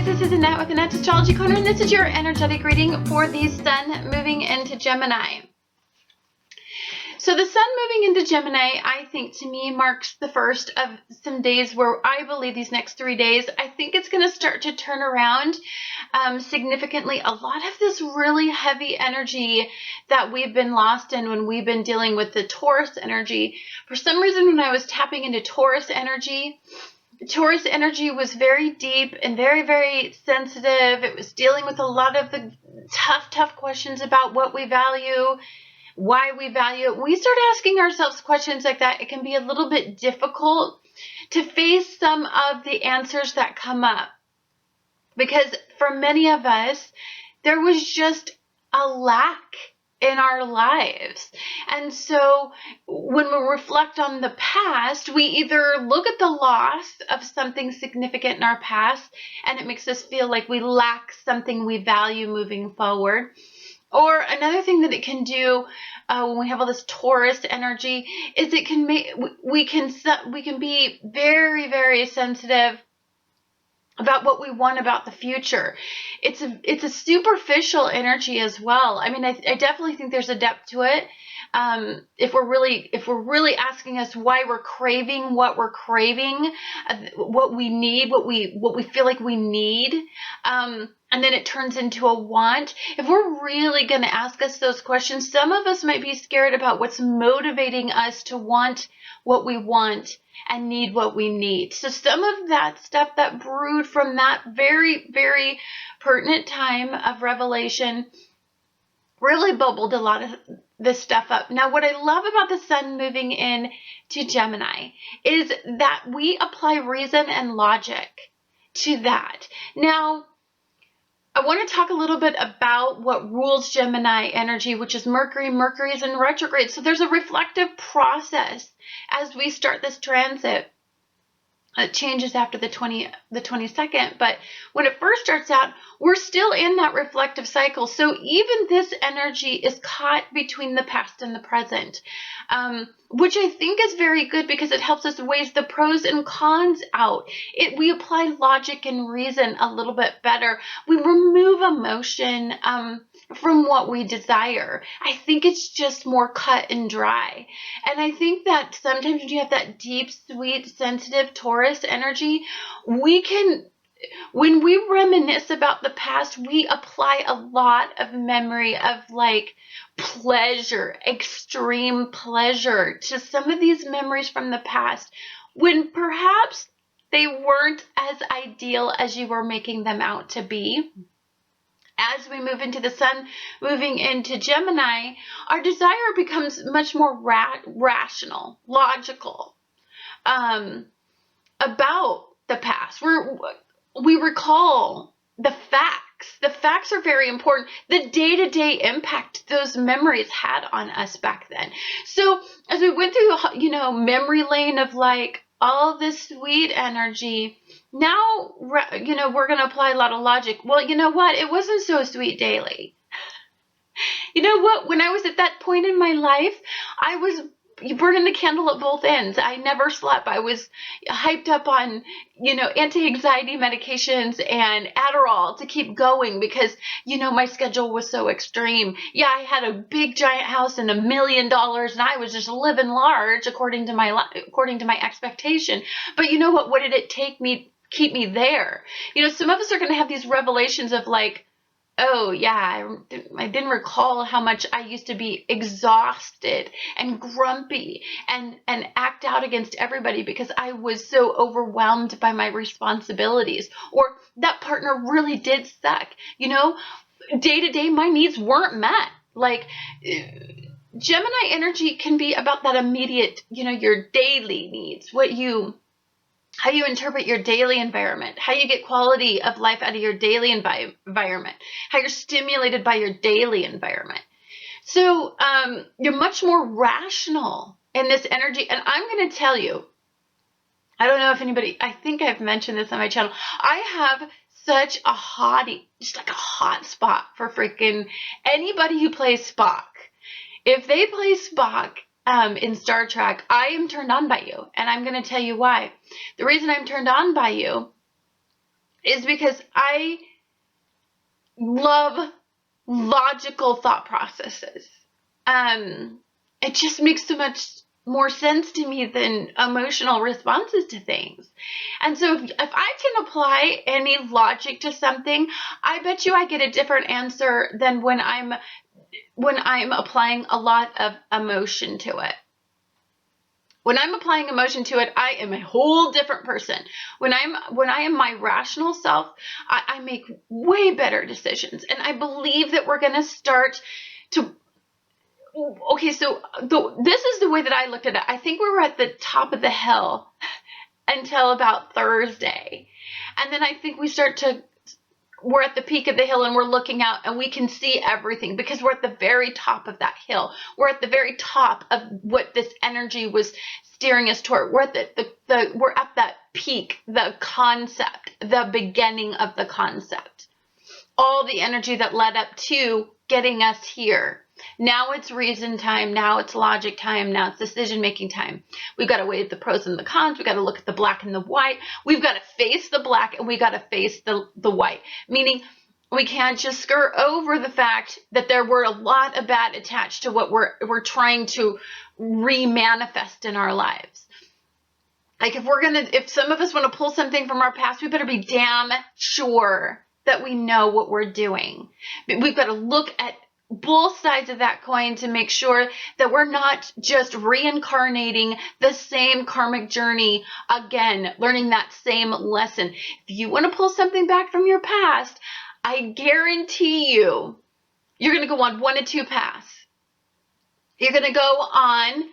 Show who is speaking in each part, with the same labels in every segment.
Speaker 1: guys, this is Annette with Annette's Astrology Corner, and this is your energetic reading for the Sun moving into Gemini. So the Sun moving into Gemini, I think, to me, marks the first of some days where I believe these next 3 days, I think it's going to start to turn around significantly. A lot of this really heavy energy that we've been lost in when we've been dealing with the Taurus energy. For some reason, when I was tapping into Taurus energy was very deep and very, very sensitive. It was dealing with a lot of the tough questions about what we value, why we value it. When we start asking ourselves questions like that, it can be a little bit difficult to face some of the answers that come up. Because for many of us, there was just a lack in our lives. And so when we reflect on the past, we either look at the loss of something significant in our past and it makes us feel like we lack something we value moving forward. Or another thing that it can do when we have all this Taurus energy is it can make we can be very, very sensitive about what we want about the future. It's a superficial energy as well. I mean, I definitely think there's a depth to it. If we're really asking us why we're craving what we're craving, what we need, what we feel like we need, and then it turns into a want. If we're really going to ask us those questions, some of us might be scared about what's motivating us to want what we want and need what we need. So some of that stuff that brewed from that very, very pertinent time of revelation really bubbled a lot of this stuff up. Now, what I love about the Sun moving in to Gemini is that we apply reason and logic to that. Now, I want to talk a little bit about what rules Gemini energy, which is Mercury. Mercury is in retrograde. So there's a reflective process as we start this transit. It changes after the 22nd, but when it first starts out, we're still in that reflective cycle. So even this energy is caught between the past and the present, which I think is very good because it helps us weigh the pros and cons out. We apply logic and reason a little bit better. We remove emotion from what we desire. I think it's just more cut and dry. And I think that sometimes when you have that deep, sweet, sensitive Taurus energy, when we reminisce about the past, we apply a lot of memory of like pleasure, extreme pleasure to some of these memories from the past when perhaps they weren't as ideal as you were making them out to be. As we move into the Sun moving into Gemini, our desire becomes much more rational, logical about the past. We recall the facts. The facts are very important. The day-to-day impact those memories had on us back then. So as we went through, memory lane of like all this sweet energy, now, we're going to apply a lot of logic. Well, you know what? It wasn't so sweet daily. You know what? When I was at that point in my life, I was burning the candle at both ends. I never slept. I was hyped up on, anti-anxiety medications and Adderall to keep going because, my schedule was so extreme. Yeah, I had a big giant house and $1 million and I was just living large according to my expectation. But you know what? What did it take me? Keep me there. Some of us are going to have these revelations of like, oh yeah, I didn't recall how much I used to be exhausted and grumpy and act out against everybody because I was so overwhelmed by my responsibilities. Or that partner really did suck. Day to day, my needs weren't met. Like, Gemini energy can be about that immediate, your daily needs, how you interpret your daily environment, how you get quality of life out of your daily environment, how you're stimulated by your daily environment. So you're much more rational in this energy. And I'm going to tell you, I don't know if I think I've mentioned this on my channel. I have such a just like a hot spot for freaking anybody who plays Spock. If they play Spock, in Star Trek, I am turned on by you, and I'm going to tell you why. The reason I'm turned on by you is because I love logical thought processes. It just makes so much more sense to me than emotional responses to things. And so if I can apply any logic to something, I bet you I get a different answer than when I'm applying a lot of emotion to it. When I'm applying emotion to it, I am a whole different person. When I am my rational self, I make way better decisions. And I believe that we're going to start to, okay, so this is the way that I looked at it. I think we were at the top of the hill until about Thursday. And then I think we're at the peak of the hill and we're looking out and we can see everything because we're at the very top of that hill. We're at the very top of what this energy was steering us toward. We're at we're at that peak, the concept, the beginning of the concept. All the energy that led up to getting us here. Now it's reason time. Now it's logic time. Now it's decision-making time. We've got to weigh the pros and the cons. We've got to look at the black and the white. We've got to face the black and we got to face the white. Meaning we can't just skirt over the fact that there were a lot of bad attached to what we're trying to re-manifest in our lives. Like if some of us want to pull something from our past, we better be damn sure that we know what we're doing. We've got to look at both sides of that coin to make sure that we're not just reincarnating the same karmic journey again, learning that same lesson. If you want to pull something back from your past, I guarantee you're going to go on one of two paths. You're going to go on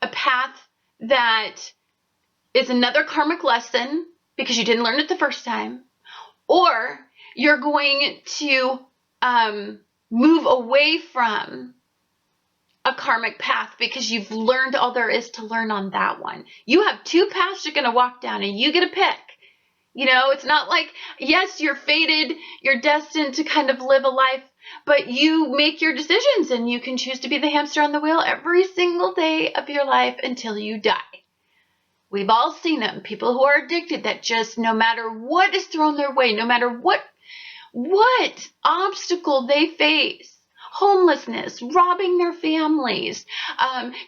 Speaker 1: a path that is another karmic lesson because you didn't learn it the first time, or you're going to move away from a karmic path because you've learned all there is to learn on that one. You have two paths you're going to walk down and you get to pick. You know, it's not like, yes, you're fated, you're destined to kind of live a life, but you make your decisions and you can choose to be the hamster on the wheel every single day of your life until you die. We've all seen them, people who are addicted that just no matter what is thrown their way, no matter what obstacle they face, homelessness, robbing their families,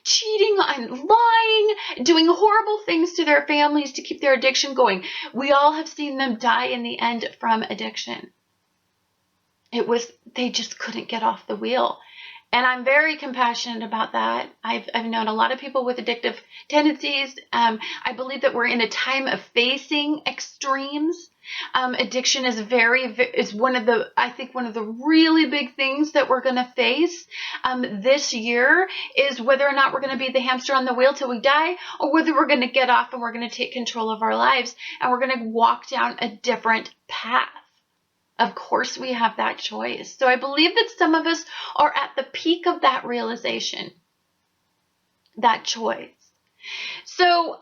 Speaker 1: cheating and lying, doing horrible things to their families to keep their addiction going. We all have seen them die in the end from addiction. They just couldn't get off the wheel. And I'm very compassionate about that. I've known a lot of people with addictive tendencies. I believe that we're in a time of facing extremes. Addiction is one of the really big things that we're going to face this year is whether or not we're going to be the hamster on the wheel till we die, or whether we're going to get off and we're going to take control of our lives and we're going to walk down a different path. Of course, we have that choice. So I believe that some of us are at the peak of that realization, that choice. So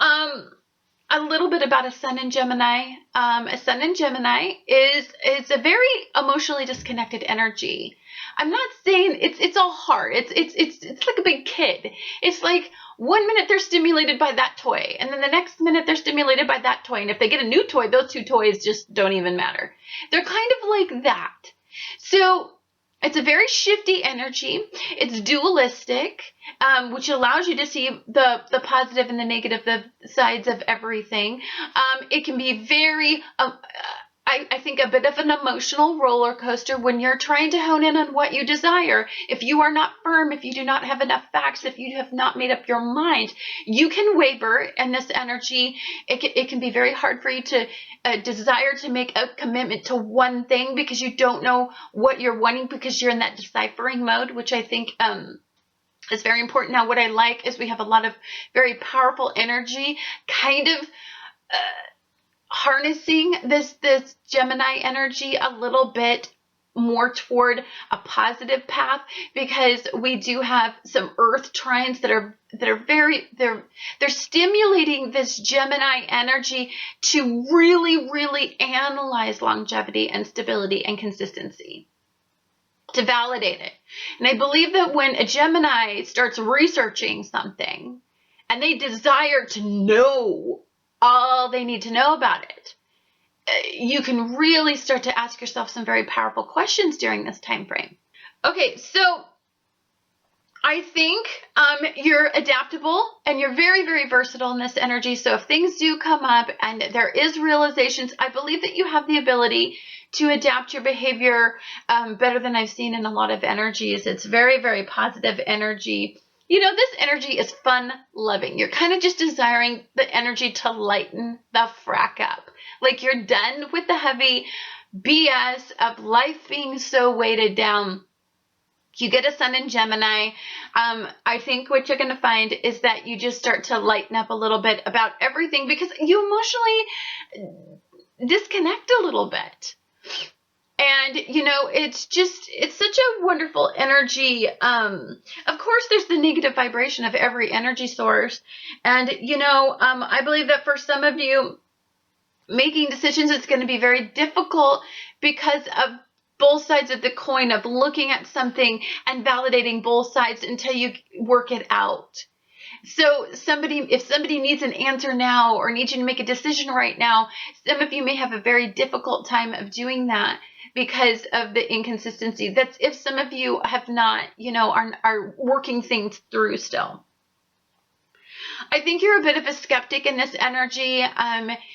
Speaker 1: a little bit about a sun in Gemini. A sun in Gemini is a very emotionally disconnected energy. I'm not saying it's all hard. It's like a big kid. It's like 1 minute they're stimulated by that toy, and then the next minute they're stimulated by that toy. And if they get a new toy, those two toys just don't even matter. They're kind of like that. So it's a very shifty energy. It's dualistic, which allows you to see the positive and the negative, the sides of everything. It can be very, I think, a bit of an emotional roller coaster when you're trying to hone in on what you desire. If you are not firm, if you do not have enough facts, if you have not made up your mind, you can waver in this energy. It can be very hard for you to desire to make a commitment to one thing because you don't know what you're wanting because you're in that deciphering mode, which I think is very important. Now, what I like is we have a lot of very powerful energy kind of harnessing this Gemini energy a little bit more toward a positive path, because we do have some earth trines that are they're stimulating this Gemini energy to really, really analyze longevity and stability and consistency, to validate it. And I believe that when a Gemini starts researching something and they desire to know all they need to know about it, you can really start to ask yourself some very powerful questions during this time frame. Okay, so I think you're adaptable and you're very, very versatile in this energy. So if things do come up and there is realizations, I believe that you have the ability to adapt your behavior better than I've seen in a lot of energies. It's very, very positive energy. You know, this energy is fun-loving. You're kind of just desiring the energy to lighten the frack up. Like you're done with the heavy BS of life being so weighted down. You get a sun in Gemini. I think what you're going to find is that you just start to lighten up a little bit about everything because you emotionally disconnect a little bit. And, you know, it's such a wonderful energy. Of course, there's the negative vibration of every energy source. And, you know, I believe that for some of you, making decisions is going to be very difficult because of both sides of the coin of looking at something and validating both sides until you work it out. So if somebody needs an answer now or needs you to make a decision right now, some of you may have a very difficult time of doing that because of the inconsistency. That's if some of you have not, you know, are working things through still. I think you're a bit of a skeptic in this energy.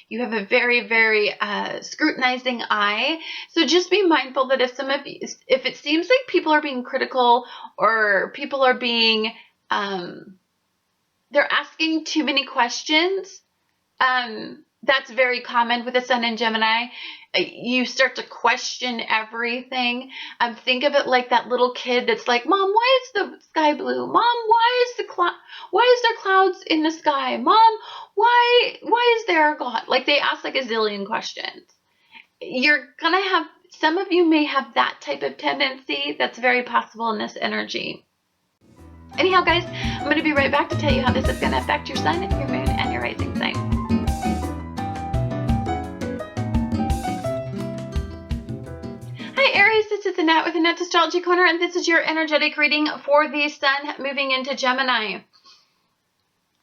Speaker 1: You have a very, very scrutinizing eye. So just be mindful that if it seems like people are being critical or people are being, they're asking too many questions, that's very common with the sun in Gemini. You start to question everything. Think of it like that little kid that's like, Mom, why is the sky blue? Mom, why is there clouds in the sky? Mom, why is there a God? Like they ask like a zillion questions. You're gonna have, some of you may have that type of tendency. That's very possible in this energy. Anyhow, guys, I'm going to be right back to tell you how this is going to affect your sun, your moon, and your rising sign. Hi, Aries. This is Annette with Annette's Astrology Corner, and this is your energetic reading for the sun moving into Gemini.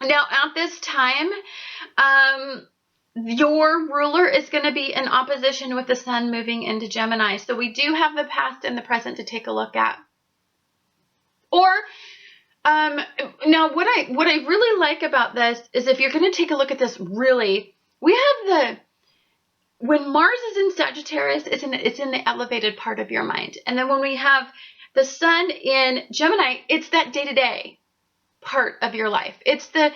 Speaker 1: Now, at this time, your ruler is going to be in opposition with the sun moving into Gemini. So we do have the past and the present to take a look at. Or now what I really like about this is if you're going to take a look at this really, we have when Mars is in Sagittarius, it's in the elevated part of your mind. And then when we have the sun in Gemini, it's that day-to-day part of your life. It's the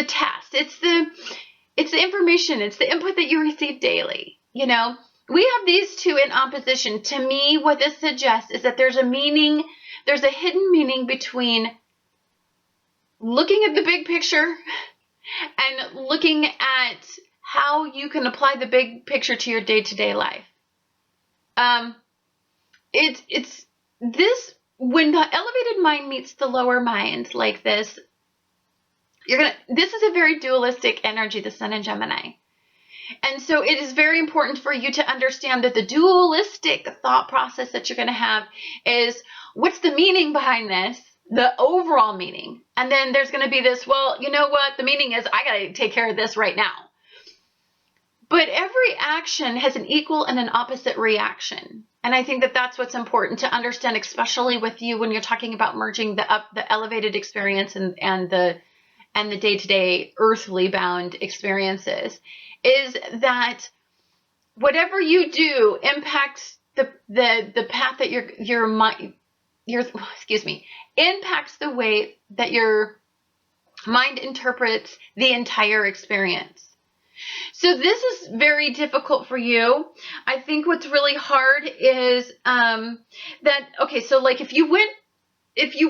Speaker 1: task. It's the information. It's the input that you receive daily. You know, we have these two in opposition. To me, what this suggests is that there's a meaning. There's a hidden meaning between looking at the big picture and looking at how you can apply the big picture to your day-to-day life. It's this, when the elevated mind meets the lower mind like this, this is a very dualistic energy, the sun in Gemini. And so it is very important for you to understand that the dualistic thought process that you're going to have is, what's the meaning behind this? The overall meaning. And then there's going to be this, well, you know what? The meaning is I got to take care of this right now. But every action has an equal and an opposite reaction. And I think that that's what's important to understand, especially with you when you're talking about merging the elevated experience and the day-to-day earthly bound experiences, is that whatever you do impacts the path that impacts the way that your mind interprets the entire experience. So this is very difficult for you. I think what's really hard is so like if you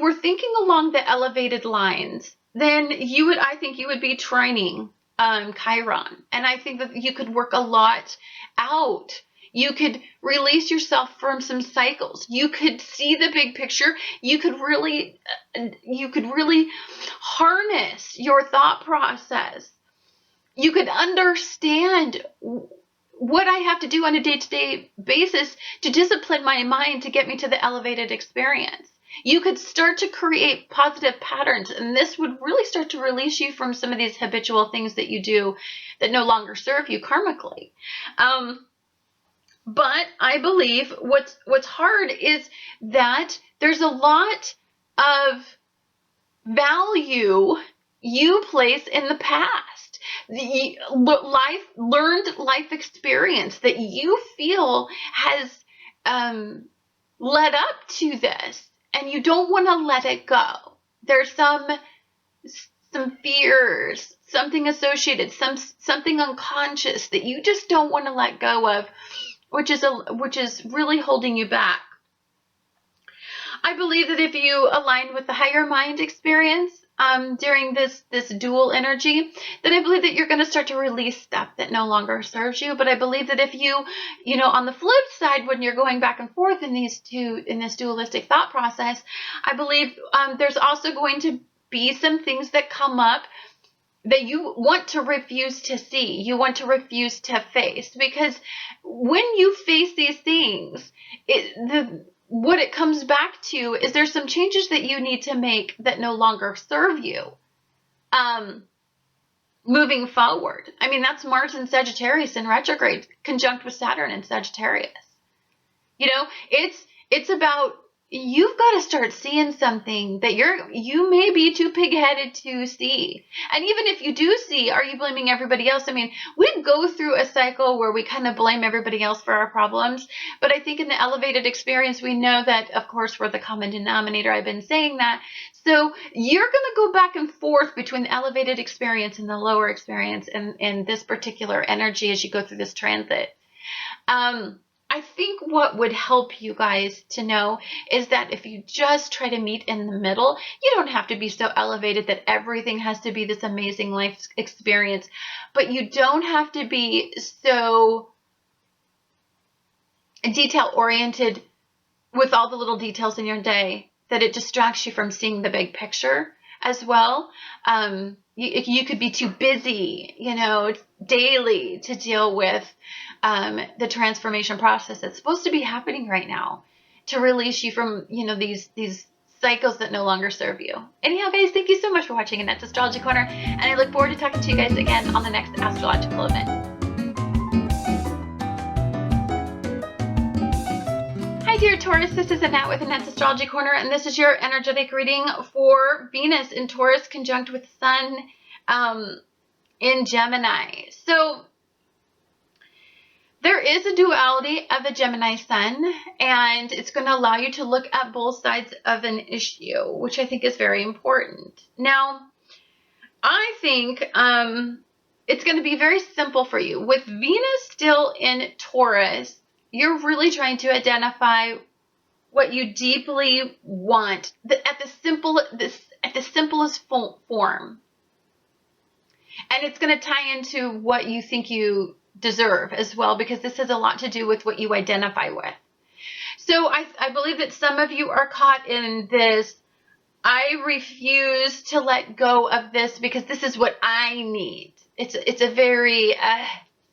Speaker 1: were thinking along the elevated lines, then I think you would be trining Chiron. And I think that you could work a lot out. You could release yourself from some cycles. You could see the big picture. You could really harness your thought process. You could understand what I have to do on a day-to-day basis to discipline my mind to get me to the elevated experience. You could start to create positive patterns, and this would really start to release you from some of these habitual things that you do that no longer serve you karmically. But I believe what's hard is that there's a lot of value you place in the past, the learned life experience that you feel has led up to this, and you don't want to let it go. There's some fears, something associated, something unconscious that you just don't want to let go of, which is really holding you back. I believe that if you align with the higher mind experience during this dual energy, then I believe that you're going to start to release stuff that no longer serves you. But I believe that if you on the flip side, when you're going back and forth in this dualistic thought process, I believe there's also going to be some things that come up that you want to refuse to see, you want to refuse to face, because when you face these things, what it comes back to is there's some changes that you need to make that no longer serve you moving forward. I mean, that's Mars in Sagittarius in retrograde conjunct with Saturn in Sagittarius. It's about, you've got to start seeing something that you may be too pig-headed to see. And even if you do see, are you blaming everybody else? I mean, we go through a cycle where we kind of blame everybody else for our problems. But I think in the elevated experience, we know that, of course, we're the common denominator. I've been saying that. So you're going to go back and forth between the elevated experience and the lower experience and this particular energy as you go through this transit. I think what would help you guys to know is that if you just try to meet in the middle, you don't have to be so elevated that everything has to be this amazing life experience, but you don't have to be so detail-oriented with all the little details in your day that it distracts you from seeing the big picture as well. You could be too busy, daily to deal with the transformation process that's supposed to be happening right now to release you from, these cycles that no longer serve you. Anyhow, guys, thank you so much for watching Annette's Astrology Corner, and I look forward to talking to you guys again on the next astrological event. Hi, dear Taurus. This is Annette with Annette's Astrology Corner, and this is your energetic reading for Venus in Taurus conjunct with Sun in Gemini. So there is a duality of the Gemini Sun, and it's going to allow you to look at both sides of an issue, which I think is very important. Now, I think it's going to be very simple for you. With Venus still in Taurus, you're really trying to identify what you deeply want at the simplest form. And it's going to tie into what you think you deserve as well, because this has a lot to do with what you identify with. So I believe that some of you are caught in this, I refuse to let go of this because this is what I need. It's a very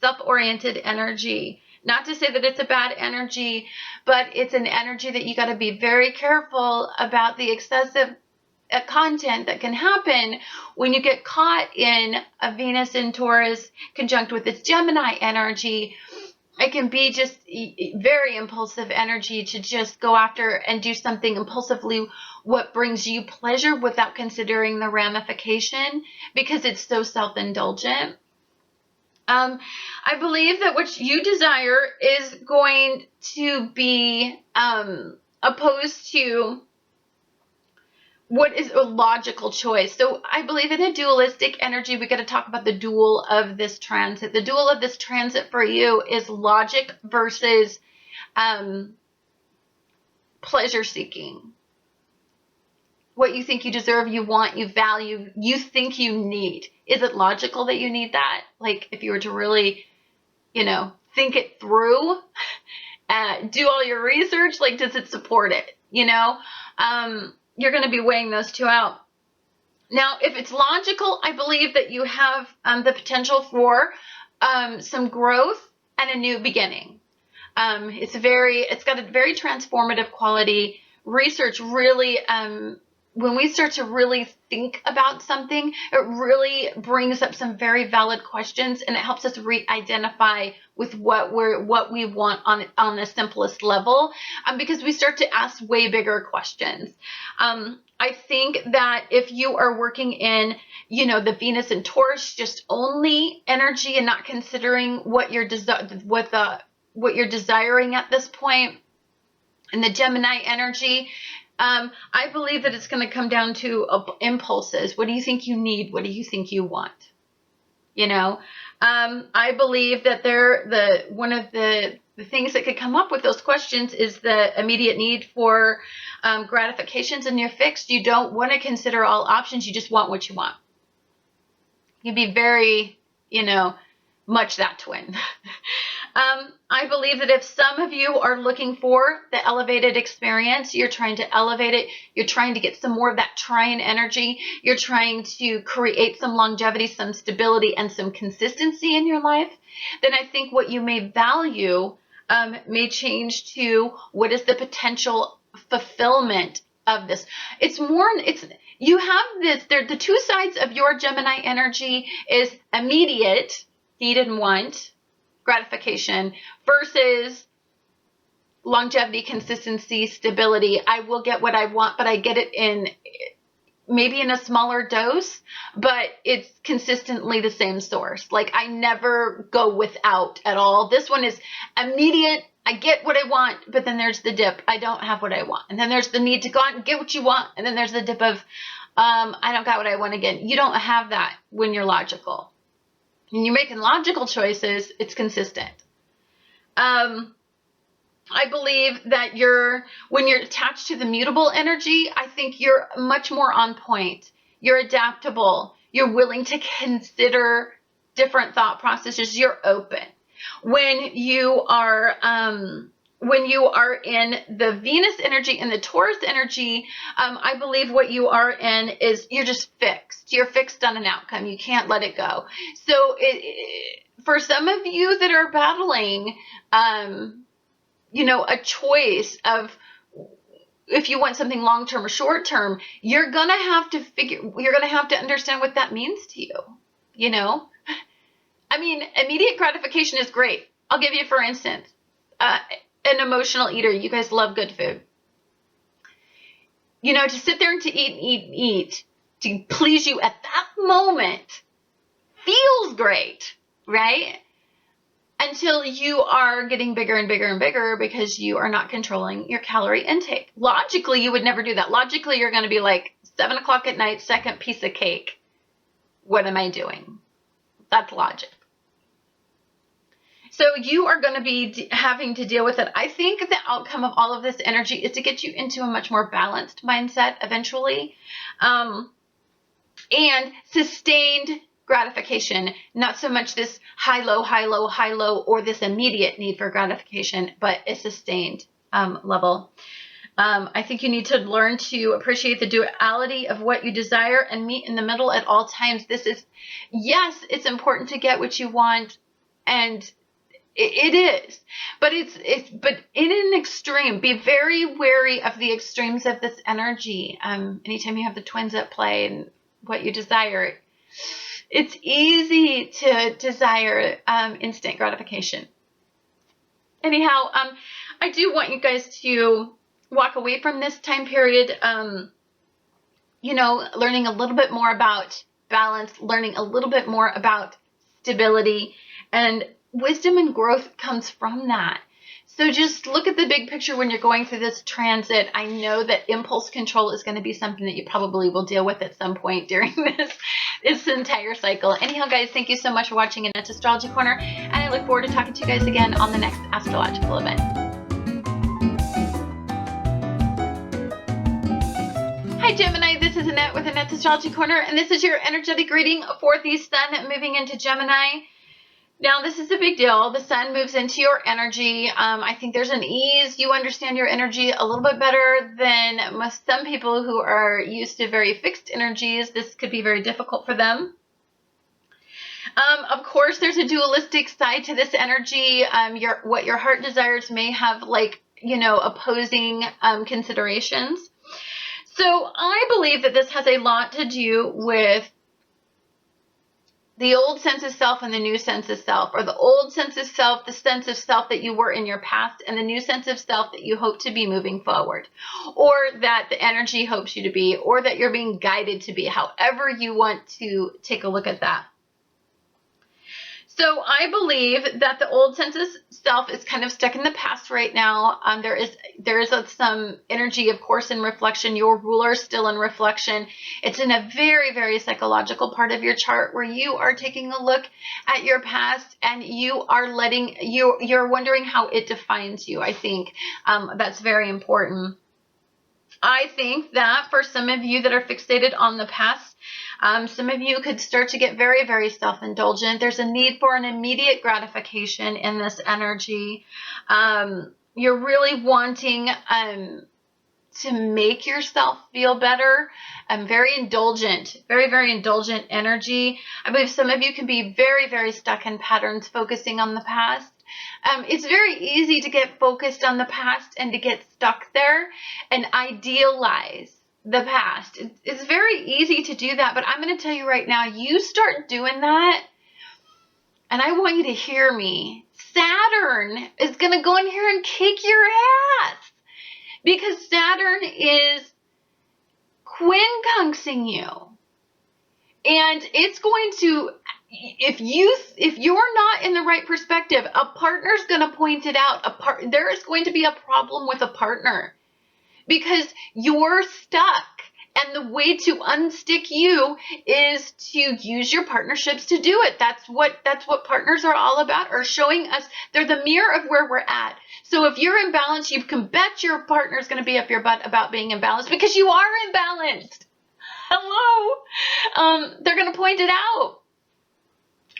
Speaker 1: self-oriented energy. Not to say that it's a bad energy, but it's an energy that you got to be very careful about the excessive content that can happen when you get caught in a Venus in Taurus conjunct with this Gemini energy. It can be just very impulsive energy to just go after and do something impulsively what brings you pleasure without considering the ramification, because it's so self-indulgent. I believe that what you desire is going to be opposed to what is a logical choice. So I believe in a dualistic energy, we got to talk about the dual of this transit. The dual of this transit for you is logic versus pleasure seeking. What you think you deserve, you want, you value, you think you need. Is it logical that you need that? Like, if you were to really, think it through, do all your research, like, does it support it? You're going to be weighing those two out. Now, if it's logical, I believe that you have the potential for some growth and a new beginning. It's got a very transformative quality research really, when we start to really think about something, it really brings up some very valid questions, and it helps us re-identify with what we want on the simplest level, because we start to ask way bigger questions. I think that if you are working in, the Venus and Taurus just only energy and not considering what you're desiring at this point, and the Gemini energy, I believe that it's going to come down to impulses. What do you think you need? What do you think you want? I believe that one of the things that could come up with those questions is the immediate need for gratifications, and you're fixed. You don't want to consider all options. You just want what you want. You'd be very, much that twin. I believe that if some of you are looking for the elevated experience, you're trying to elevate it, you're trying to get some more of that trine energy, you're trying to create some longevity, some stability, and some consistency in your life, then I think what you may value may change to what is the potential fulfillment of this. You have this, the two sides of your Gemini energy is immediate, need and want, gratification, versus longevity, consistency, stability. I will get what I want, but I get it maybe in a smaller dose, but it's consistently the same source. Like, I never go without at all. This one is immediate. I get what I want, but then there's the dip. I don't have what I want. And then there's the need to go out and get what you want. And then there's the dip of, I don't got what I want again. You don't have that when you're logical. When you're making logical choices, it's consistent. I believe that when you're attached to the mutable energy, I think you're much more on point. You're adaptable. You're willing to consider different thought processes. You're open. When you are in the Venus energy and the Taurus energy, I believe what you are in is you're just fixed. You're fixed on an outcome. You can't let it go. So for some of you that are battling, a choice of if you want something long-term or short-term, you're going to have to understand what that means to you, I mean, immediate gratification is great. I'll give you, for instance, an emotional eater. You guys love good food. To sit there and to eat, to please you at that moment feels great, right? Until you are getting bigger and bigger and bigger because you are not controlling your calorie intake. Logically, you would never do that. Logically, you're going to be like 7 o'clock at night, second piece of cake. What am I doing? That's logic. So you are going to be having to deal with it. I think the outcome of all of this energy is to get you into a much more balanced mindset eventually. And sustained gratification, not so much this high, low, high, low, high, low, or this immediate need for gratification, but a sustained level. I think you need to learn to appreciate the duality of what you desire and meet in the middle at all times. Yes, it's important to get what you want, and it is, but but in an extreme. Be very wary of the extremes of this energy. Anytime you have the twins at play and what you desire, it's easy to desire instant gratification. Anyhow, I do want you guys to walk away from this time period, learning a little bit more about balance, learning a little bit more about stability, and wisdom and growth comes from that. So just look at the big picture when you're going through this transit. I know that impulse control is going to be something that you probably will deal with at some point during this entire cycle. Anyhow, guys, thank you so much for watching Annette's Astrology Corner, and I look forward to talking to you guys again on the next astrological event. Hi, Gemini. This is Annette with Annette's Astrology Corner, and this is your energetic reading for the Sun moving into Gemini. Now, this is a big deal. The Sun moves into your energy. I think there's an ease. You understand your energy a little bit better than some people who are used to very fixed energies. This could be very difficult for them. Of course, there's a dualistic side to this energy. What your heart desires may have opposing considerations. So I believe that this has a lot to do with the old sense of self and the new sense of self, or the old sense of self, the sense of self that you were in your past, and the new sense of self that you hope to be moving forward, or that the energy hopes you to be, or that you're being guided to be, however you want to take a look at that. So I believe that the old sense of self is kind of stuck in the past right now. There is some energy, of course, in reflection. Your ruler is still in reflection. It's in a very, very psychological part of your chart where you are taking a look at your past and you are you're wondering how it defines you. I think that's very important. I think that for some of you that are fixated on the past, some of you could start to get very, very self-indulgent. There's a need for an immediate gratification in this energy. You're really wanting to make yourself feel better. Very indulgent, very, very indulgent energy. I believe some of you can be very, very stuck in patterns focusing on the past. It's very easy to get focused on the past and to get stuck there and idealize the past. It's very easy to do that, but I'm going to tell you right now, you start doing that, and I want you to hear me. Saturn is going to go in here and kick your ass, because Saturn is quincunxing you, and it's going to, if you're not in the right perspective, a partner's going to point it out. There is going to be a problem with a partner because you're stuck. And the way to unstick you is to use your partnerships to do it. That's what partners are all about, are showing us they're the mirror of where we're at. So if you're imbalanced, you can bet your partner's going to be up your butt about being imbalanced because you are imbalanced. Hello? They're going to point it out.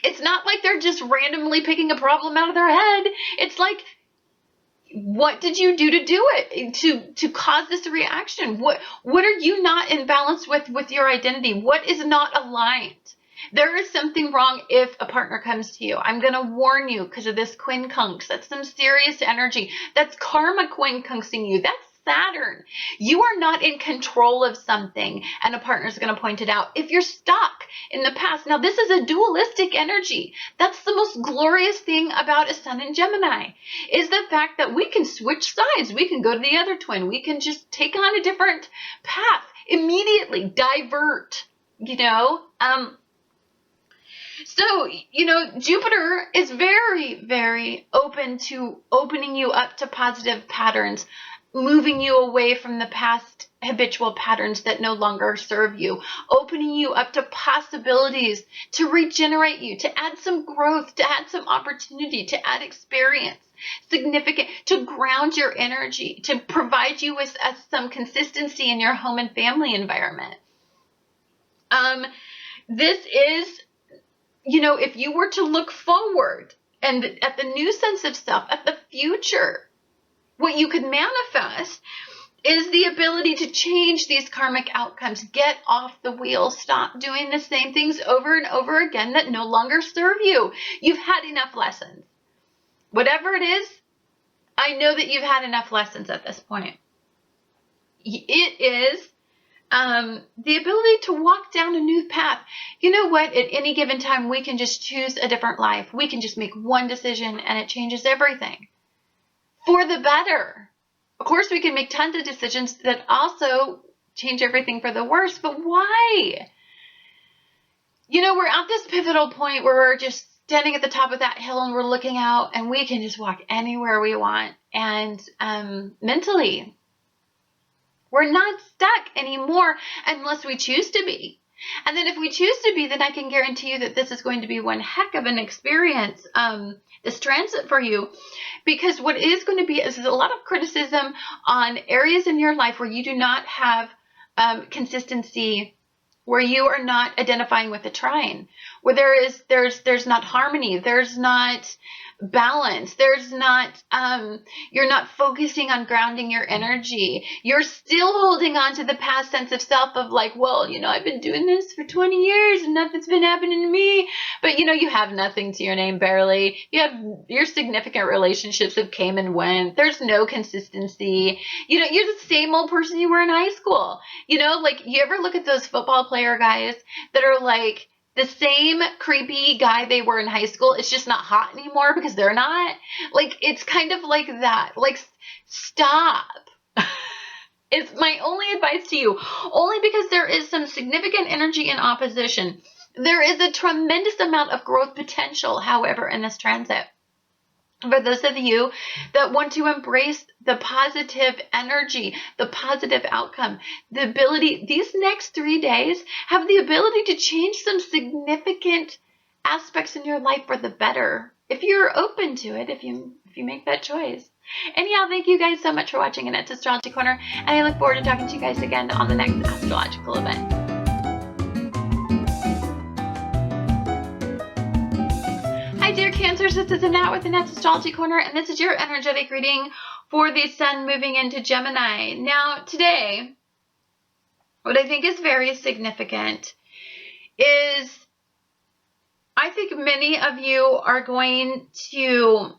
Speaker 1: It's not like they're just randomly picking a problem out of their head. It's like, what did you do to do it, to cause this reaction? What are you not in balance with your identity? What is not aligned? There is something wrong if a partner comes to you. I'm going to warn you because of this quincunx. That's some serious energy. That's karma quincunxing you. That's Saturn. You are not in control of something, and a partner is going to point it out. If you're stuck in the past, now this is a dualistic energy. That's the most glorious thing about a sun in Gemini, is the fact that we can switch sides. We can go to the other twin. We can just take on a different path immediately, divert, So, Jupiter is very, very open to opening you up to positive patterns, moving you away from the past habitual patterns that no longer serve you, opening you up to possibilities, to regenerate you, to add some growth, to add some opportunity, to add experience, significant, to ground your energy, to provide you with some consistency in your home and family environment. This is, if you were to look forward and at the new sense of self, at the future, what you could manifest is the ability to change these karmic outcomes. Get off the wheel. Stop doing the same things over and over again that no longer serve you. You've had enough lessons. Whatever it is, I know that you've had enough lessons at this point. It is the ability to walk down a new path. You know what? At any given time, we can just choose a different life. We can just make one decision and it changes everything for the better. Of course, we can make tons of decisions that also change everything for the worse, but why? We're at this pivotal point where we're just standing at the top of that hill and we're looking out and we can just walk anywhere we want. And mentally, we're not stuck anymore unless we choose to be. And then if we choose to be, then I can guarantee you that this is going to be one heck of an experience, this transit for you. Because what it is going to be is a lot of criticism on areas in your life where you do not have consistency, where you are not identifying with the trine, where there's not harmony, there's not balance. There's not, you're not focusing on grounding your energy. You're still holding on to the past sense of self of like, well, you know, I've been doing this for 20 years and nothing's been happening to me. But, you know, you have nothing to your name, barely. You have your significant relationships have came and went. There's no consistency. You know, you're the same old person you were in high school. You know, like, you ever look at those football player guys that are like, the same creepy guy they were in high school. It's just not hot anymore because they're not. Like, it's kind of like that. Like, stop. It's my only advice to you. Only because there is some significant energy in opposition. There is a tremendous amount of growth potential, however, in this transit. For those of you that want to embrace the positive energy, the positive outcome, the ability, these next 3 days have the ability to change some significant aspects in your life for the better. If you're open to it, if you make that choice. Anyhow, thank you guys so much for watching Annette's Astrology Corner, and I look forward to talking to you guys again on the next astrological event. Hi dear Cancers, this is Annette with Annette's Astrology Corner, and this is your energetic reading for the Sun moving into Gemini. Now today, what I think is very significant is I think many of you are going to,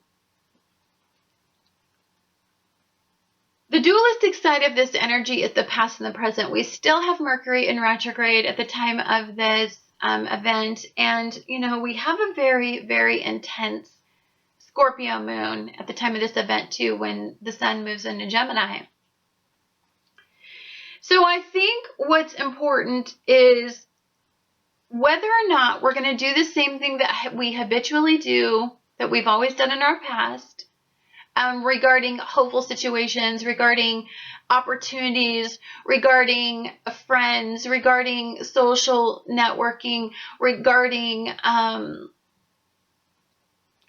Speaker 1: the dualistic side of this energy is the past and the present. We still have Mercury in retrograde at the time of this event, and you know, we have a very, very intense Scorpio moon at the time of this event too, when the Sun moves into Gemini. So I think what's important is whether or not we're going to do the same thing that we habitually do, that we've always done in our past, regarding hopeful situations, regarding opportunities, regarding friends, regarding social networking, regarding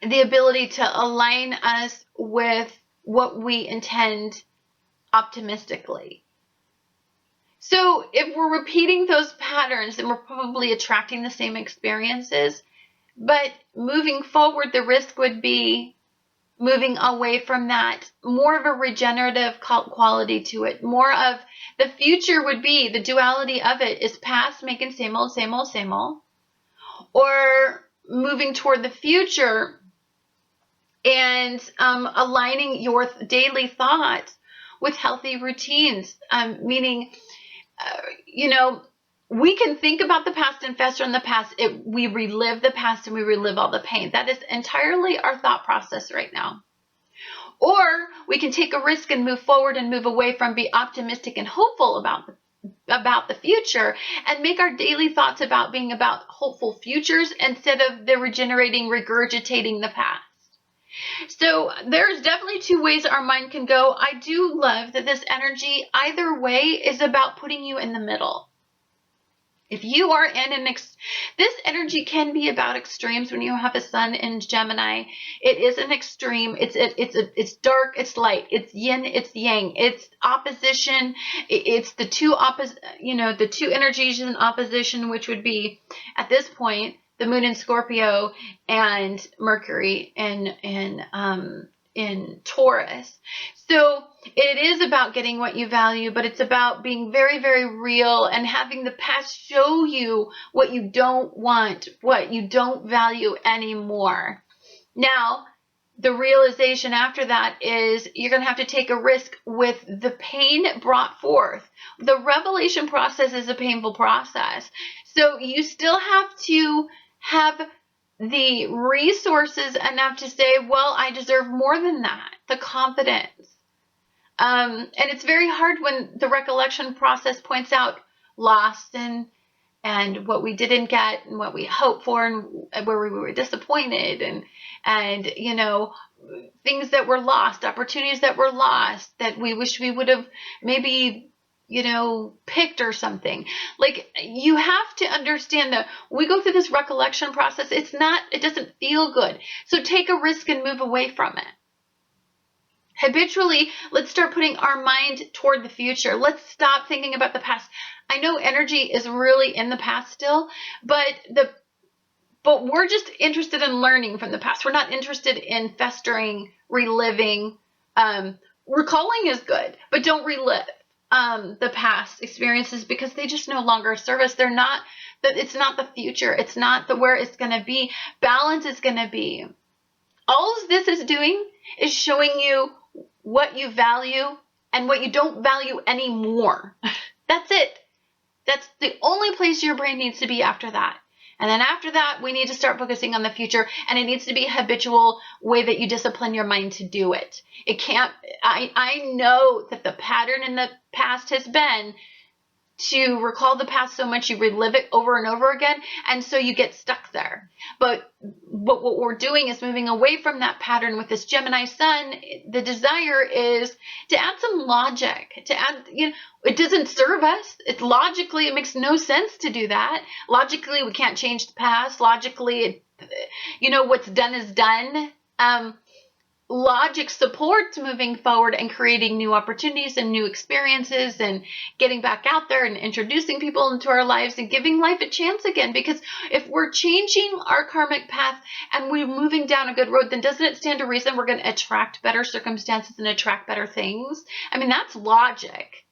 Speaker 1: the ability to align us with what we intend optimistically. So if we're repeating those patterns, then we're probably attracting the same experiences. But moving forward, the risk would be moving away from that, more of a regenerative quality to it. More of the future would be, the duality of it is past, making same old, same old, same old. Or moving toward the future and aligning your daily thoughts with healthy routines. Meaning, you know, we can think about the past and fester in the past. We relive the past and we relive all the pain. That is entirely our thought process right now. Or we can take a risk and move forward and move away from, be optimistic and hopeful about the future, and make our daily thoughts about being about hopeful futures instead of the regenerating, regurgitating the past. So there's definitely two ways our mind can go. I do love that this energy, either way, is about putting you in the middle. If you are in this energy can be about extremes when you have a Sun in Gemini. It is an extreme. It's dark, it's light, it's yin, it's yang, it's opposition. It's the two the two energies in opposition, which would be at this point the Moon in Scorpio and Mercury in Taurus. So it is about getting what you value, but it's about being very, very real and having the past show you what you don't want, what you don't value anymore. Now, the realization after that is you're going to have to take a risk with the pain brought forth. The revelation process is a painful process. So you still have to have the resources enough to say, well, I deserve more than that. The confidence. And it's very hard when the recollection process points out loss and what we didn't get and what we hoped for and where we were disappointed and you know, things that were lost, opportunities that were lost that we wish we would have maybe, you know, picked or something. Like, you have to understand that we go through this recollection process. It doesn't feel good. So take a risk and move away from it. Habitually, let's start putting our mind toward the future. Let's stop thinking about the past. I know energy is really in the past still, but the but we're just interested in learning from the past. We're not interested in festering, reliving. Recalling is good, but don't relive the past experiences because they just no longer serve us. They're not that. It's not the future. It's not the where it's going to be. Balance is going to be. All this is doing is showing you what you value and what you don't value anymore. That's it. That's the only place your brain needs to be after that. And then after that, we need to start focusing on the future, and it needs to be a habitual way that you discipline your mind to do it. It can't, I know that the pattern in the past has been to recall the past so much you relive it over and over again, and so you get stuck there. But what we're doing is moving away from that pattern with this Gemini sun. The desire is to add some logic, to add, it doesn't serve us. It makes no sense to do that. Logically, we can't change the past. Logically, what's done is done. Logic supports moving forward and creating new opportunities and new experiences and getting back out there and introducing people into our lives and giving life a chance again. Because if we're changing our karmic path and we're moving down a good road, then doesn't it stand to reason we're going to attract better circumstances and attract better things? I mean, that's logic.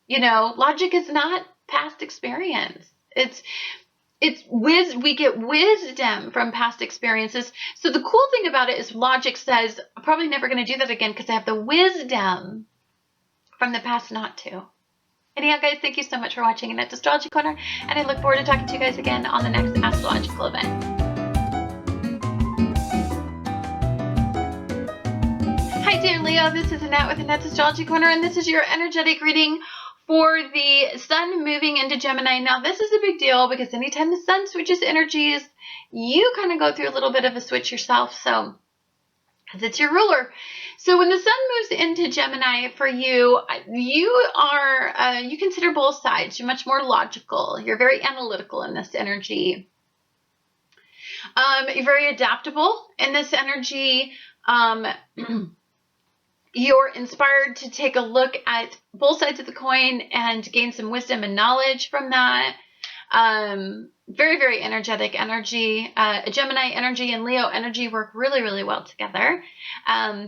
Speaker 1: Logic is not past experience. We get wisdom from past experiences. So the cool thing about it is logic says, I'm probably never going to do that again because I have the wisdom from the past not to. Anyhow, guys, thank you so much for watching Annette's Astrology Corner, and I look forward to talking to you guys again on the next astrological event. Hi, dear Leo. This is Annette with Annette's Astrology Corner, and this is your energetic reading for the sun moving into Gemini. Now, this is a big deal because anytime the sun switches energies, you kind of go through a little bit of a switch yourself. So, because it's your ruler. So when the sun moves into Gemini for you, you consider both sides. You're much more logical. You're very analytical in this energy. You're very adaptable in this energy. You're inspired to take a look at both sides of the coin and gain some wisdom and knowledge from that. Very, very energetic energy. Gemini energy and Leo energy work really, really well together.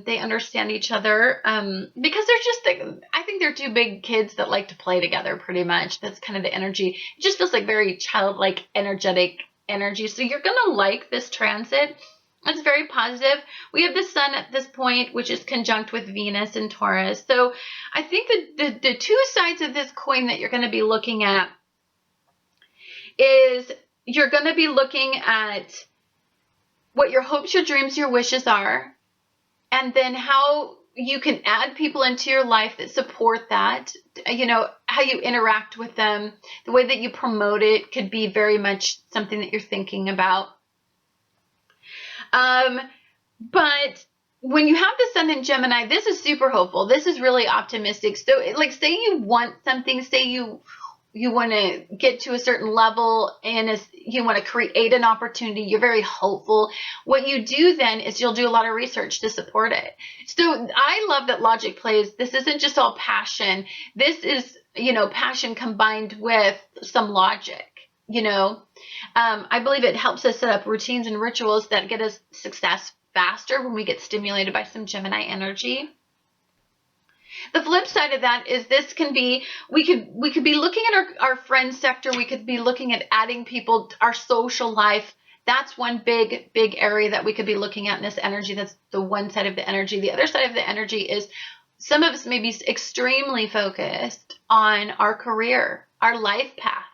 Speaker 1: They understand each other because I think they're two big kids that like to play together pretty much. That's kind of the energy. It just feels like very childlike, energetic energy. So you're going to like this transit. It's very positive. We have the sun at this point, which is conjunct with Venus and Taurus. So I think that the two sides of this coin that you're going to be looking at is you're going to be looking at what your hopes, your dreams, your wishes are, and then how you can add people into your life that support that. How you interact with them, the way that you promote it could be very much something that you're thinking about. But when you have the sun in Gemini, this is super hopeful. This is really optimistic. So like, say you want something, say you want to get to a certain level and you want to create an opportunity, you're very hopeful. What you do then is you'll do a lot of research to support it. So I love that logic plays. This isn't just all passion. This is, passion combined with some logic. I believe it helps us set up routines and rituals that get us success faster when we get stimulated by some Gemini energy. The flip side of that is this can be, we could be looking at our friend sector. We could be looking at adding people to our social life. That's one big area that we could be looking at in this energy. That's the one side of the energy. The other side of the energy is some of us may be extremely focused on our career, our life path,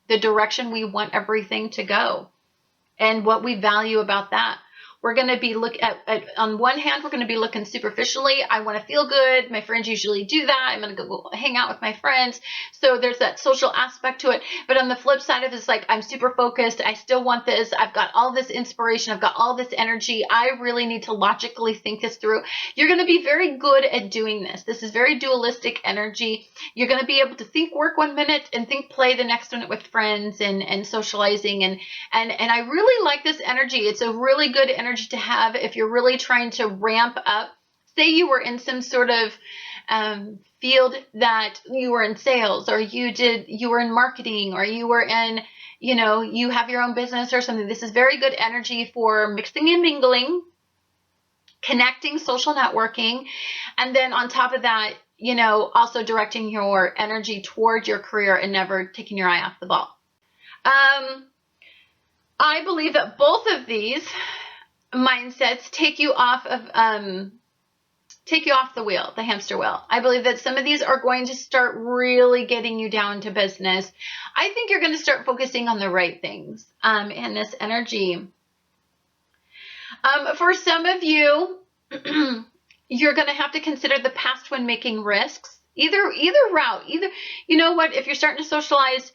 Speaker 1: the direction we want everything to go, and what we value about that. We're going to be on one hand, we're going to be looking superficially. I want to feel good. My friends usually do that. I'm going to go hang out with my friends. So there's that social aspect to it. But on the flip side of it, it's like, I'm super focused. I still want this. I've got all this inspiration. I've got all this energy. I really need to logically think this through. You're going to be very good at doing this. This is very dualistic energy. You're going to be able to think work one minute and think play the next minute with friends and socializing. And I really like this energy. It's a really good energy to have if you're really trying to ramp up. Say you were in some sort of field that you were in sales, or you were in marketing, or you were in you know, you have your own business or something. This is very good energy for mixing and mingling, connecting, social networking, and then on top of that, you know, also directing your energy toward your career and never taking your eye off the ball. I believe that both of these mindsets take you off the wheel, the hamster wheel. I believe that some of these are going to start really getting you down to business. I think you're going to start focusing on the right things in this energy. For some of you, you're going to have to consider the past when making risks. Either route. You know what? If you're starting to socialize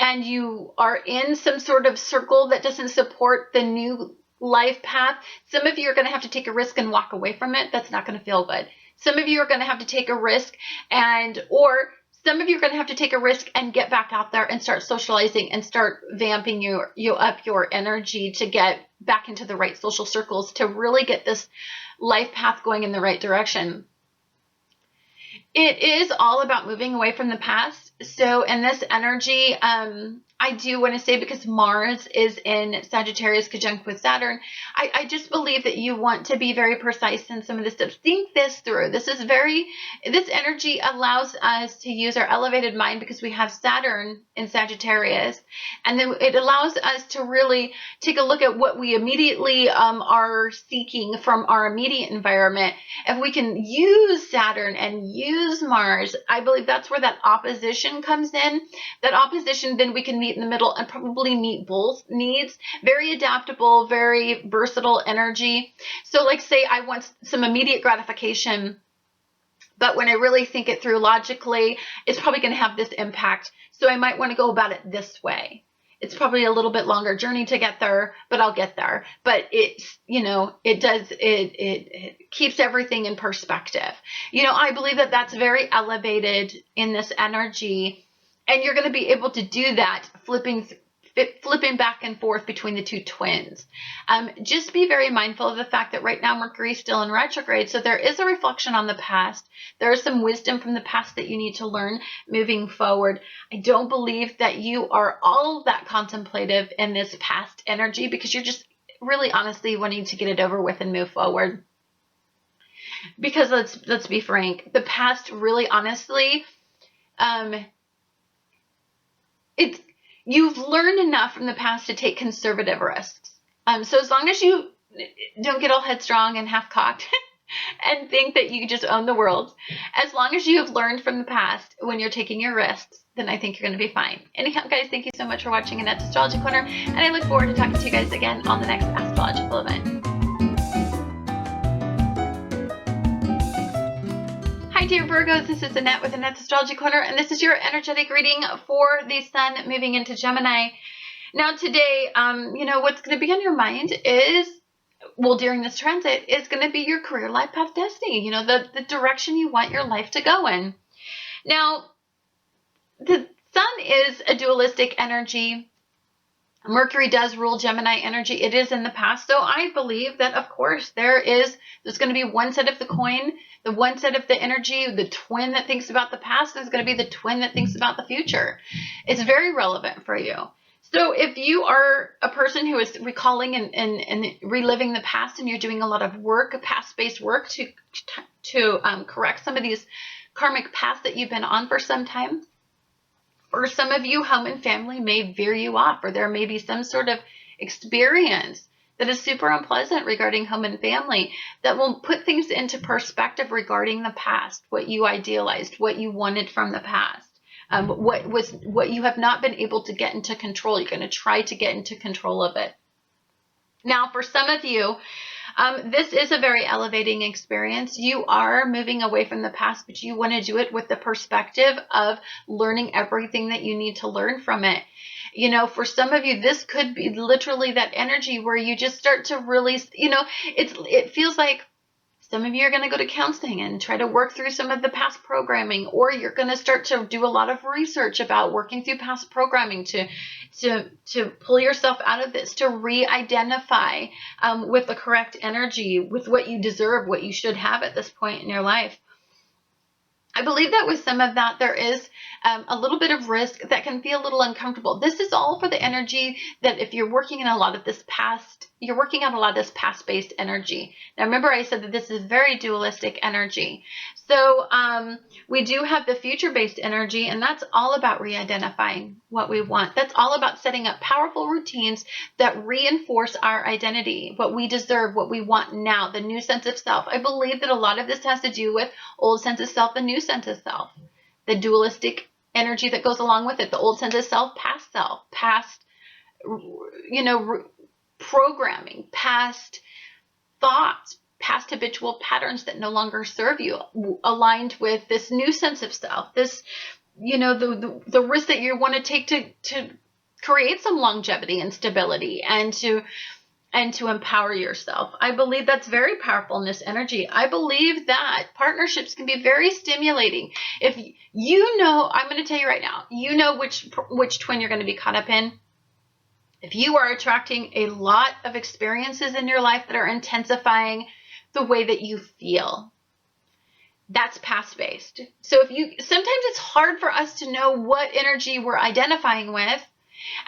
Speaker 1: and you are in some sort of circle that doesn't support the new life path, some of you are going to have to take a risk and walk away from it. That's not going to feel good. Some of you are going to have to take a risk or some of you are going to have to take a risk and get back out there and start socializing and start vamping you up your energy to get back into the right social circles to really get this life path going in the right direction. It is all about moving away from the past. So in this energy, I do want to say, because Mars is in Sagittarius conjunct with Saturn, I just believe that you want to be very precise in some of this stuff. Think this through. This energy allows us to use our elevated mind because we have Saturn in Sagittarius. And then it allows us to really take a look at what we immediately are seeking from our immediate environment. If we can use Saturn and use Mars, I believe that's where that opposition comes in. That opposition, then we can meet in the middle and probably meet both needs. Very adaptable, very versatile energy. So like, say I want some immediate gratification, but when I really think it through logically, it's probably going to have this impact. So I might want to go about it this way. It's probably a little bit longer journey to get there, but I'll get there. But it's, you know, it keeps everything in perspective. You know, I believe that that's very elevated in this energy. And you're going to be able to do that, flipping back and forth between the two twins. Just be very mindful of the fact that right now Mercury is still in retrograde. So there is a reflection on the past. There is some wisdom from the past that you need to learn moving forward. I don't believe that you are all that contemplative in this past energy because you're just really honestly wanting to get it over with and move forward. Because let's be frank, the past really honestly, you've learned enough from the past to take conservative risks. So as long as you don't get all headstrong and half-cocked and think that you just own the world, as long as you have learned from the past when you're taking your risks, then I think you're going to be fine. Anyhow, guys, thank you so much for watching Annette's Astrology Corner, and I look forward to talking to you guys again on the next astrological event. Hi dear Virgos, this is Annette with Annette's Astrology Corner, and this is your energetic reading for the Sun moving into Gemini. Now today, you know, what's going to be on your mind is, well, during this transit, is going to be your career, life path, destiny, you know, the direction you want your life to go in. Now, the Sun is a dualistic energy. Mercury does rule Gemini energy. It is in the past. So I believe that, of course, there's going to be one side of the coin, the one side of the energy, the twin that thinks about the past. There's going to be the twin that thinks about the future. It's very relevant for you. So if you are a person who is recalling and reliving the past, and you're doing a lot of work, past-based work to correct some of these karmic paths that you've been on for some time, for some of you, home and family may veer you off, or there may be some sort of experience that is super unpleasant regarding home and family that will put things into perspective regarding the past, what you idealized, what you wanted from the past, what you have not been able to get into control. You're going to try to get into control of it. Now, for some of you, this is a very elevating experience. You are moving away from the past, but you want to do it with the perspective of learning everything that you need to learn from it. You know, for some of you, this could be literally that energy where you just start to really, you know, it feels like some of you are going to go to counseling and try to work through some of the past programming, or you're going to start to do a lot of research about working through past programming to pull yourself out of this, to re-identify with the correct energy, with what you deserve, what you should have at this point in your life. I believe that with some of that, there is a little bit of risk that can feel a little uncomfortable. This is all for the energy that if you're working in a lot of this past, you're working on a lot of this past-based energy. Now, remember I said that this is very dualistic energy. So we do have the future-based energy, and that's all about re-identifying what we want. That's all about setting up powerful routines that reinforce our identity, what we deserve, what we want now, the new sense of self. I believe that a lot of this has to do with old sense of self and new sense of self, the dualistic energy that goes along with it, the old sense of self, past, programming, past thoughts, past habitual patterns that no longer serve you, aligned with this new sense of self, this, the risk that you want to take to create some longevity and stability and to empower yourself. I believe that's very powerful in this energy. I believe that partnerships can be very stimulating. If I'm going to tell you right now, which twin you're going to be caught up in. If you are attracting a lot of experiences in your life that are intensifying the way that you feel, that's past-based. So sometimes it's hard for us to know what energy we're identifying with.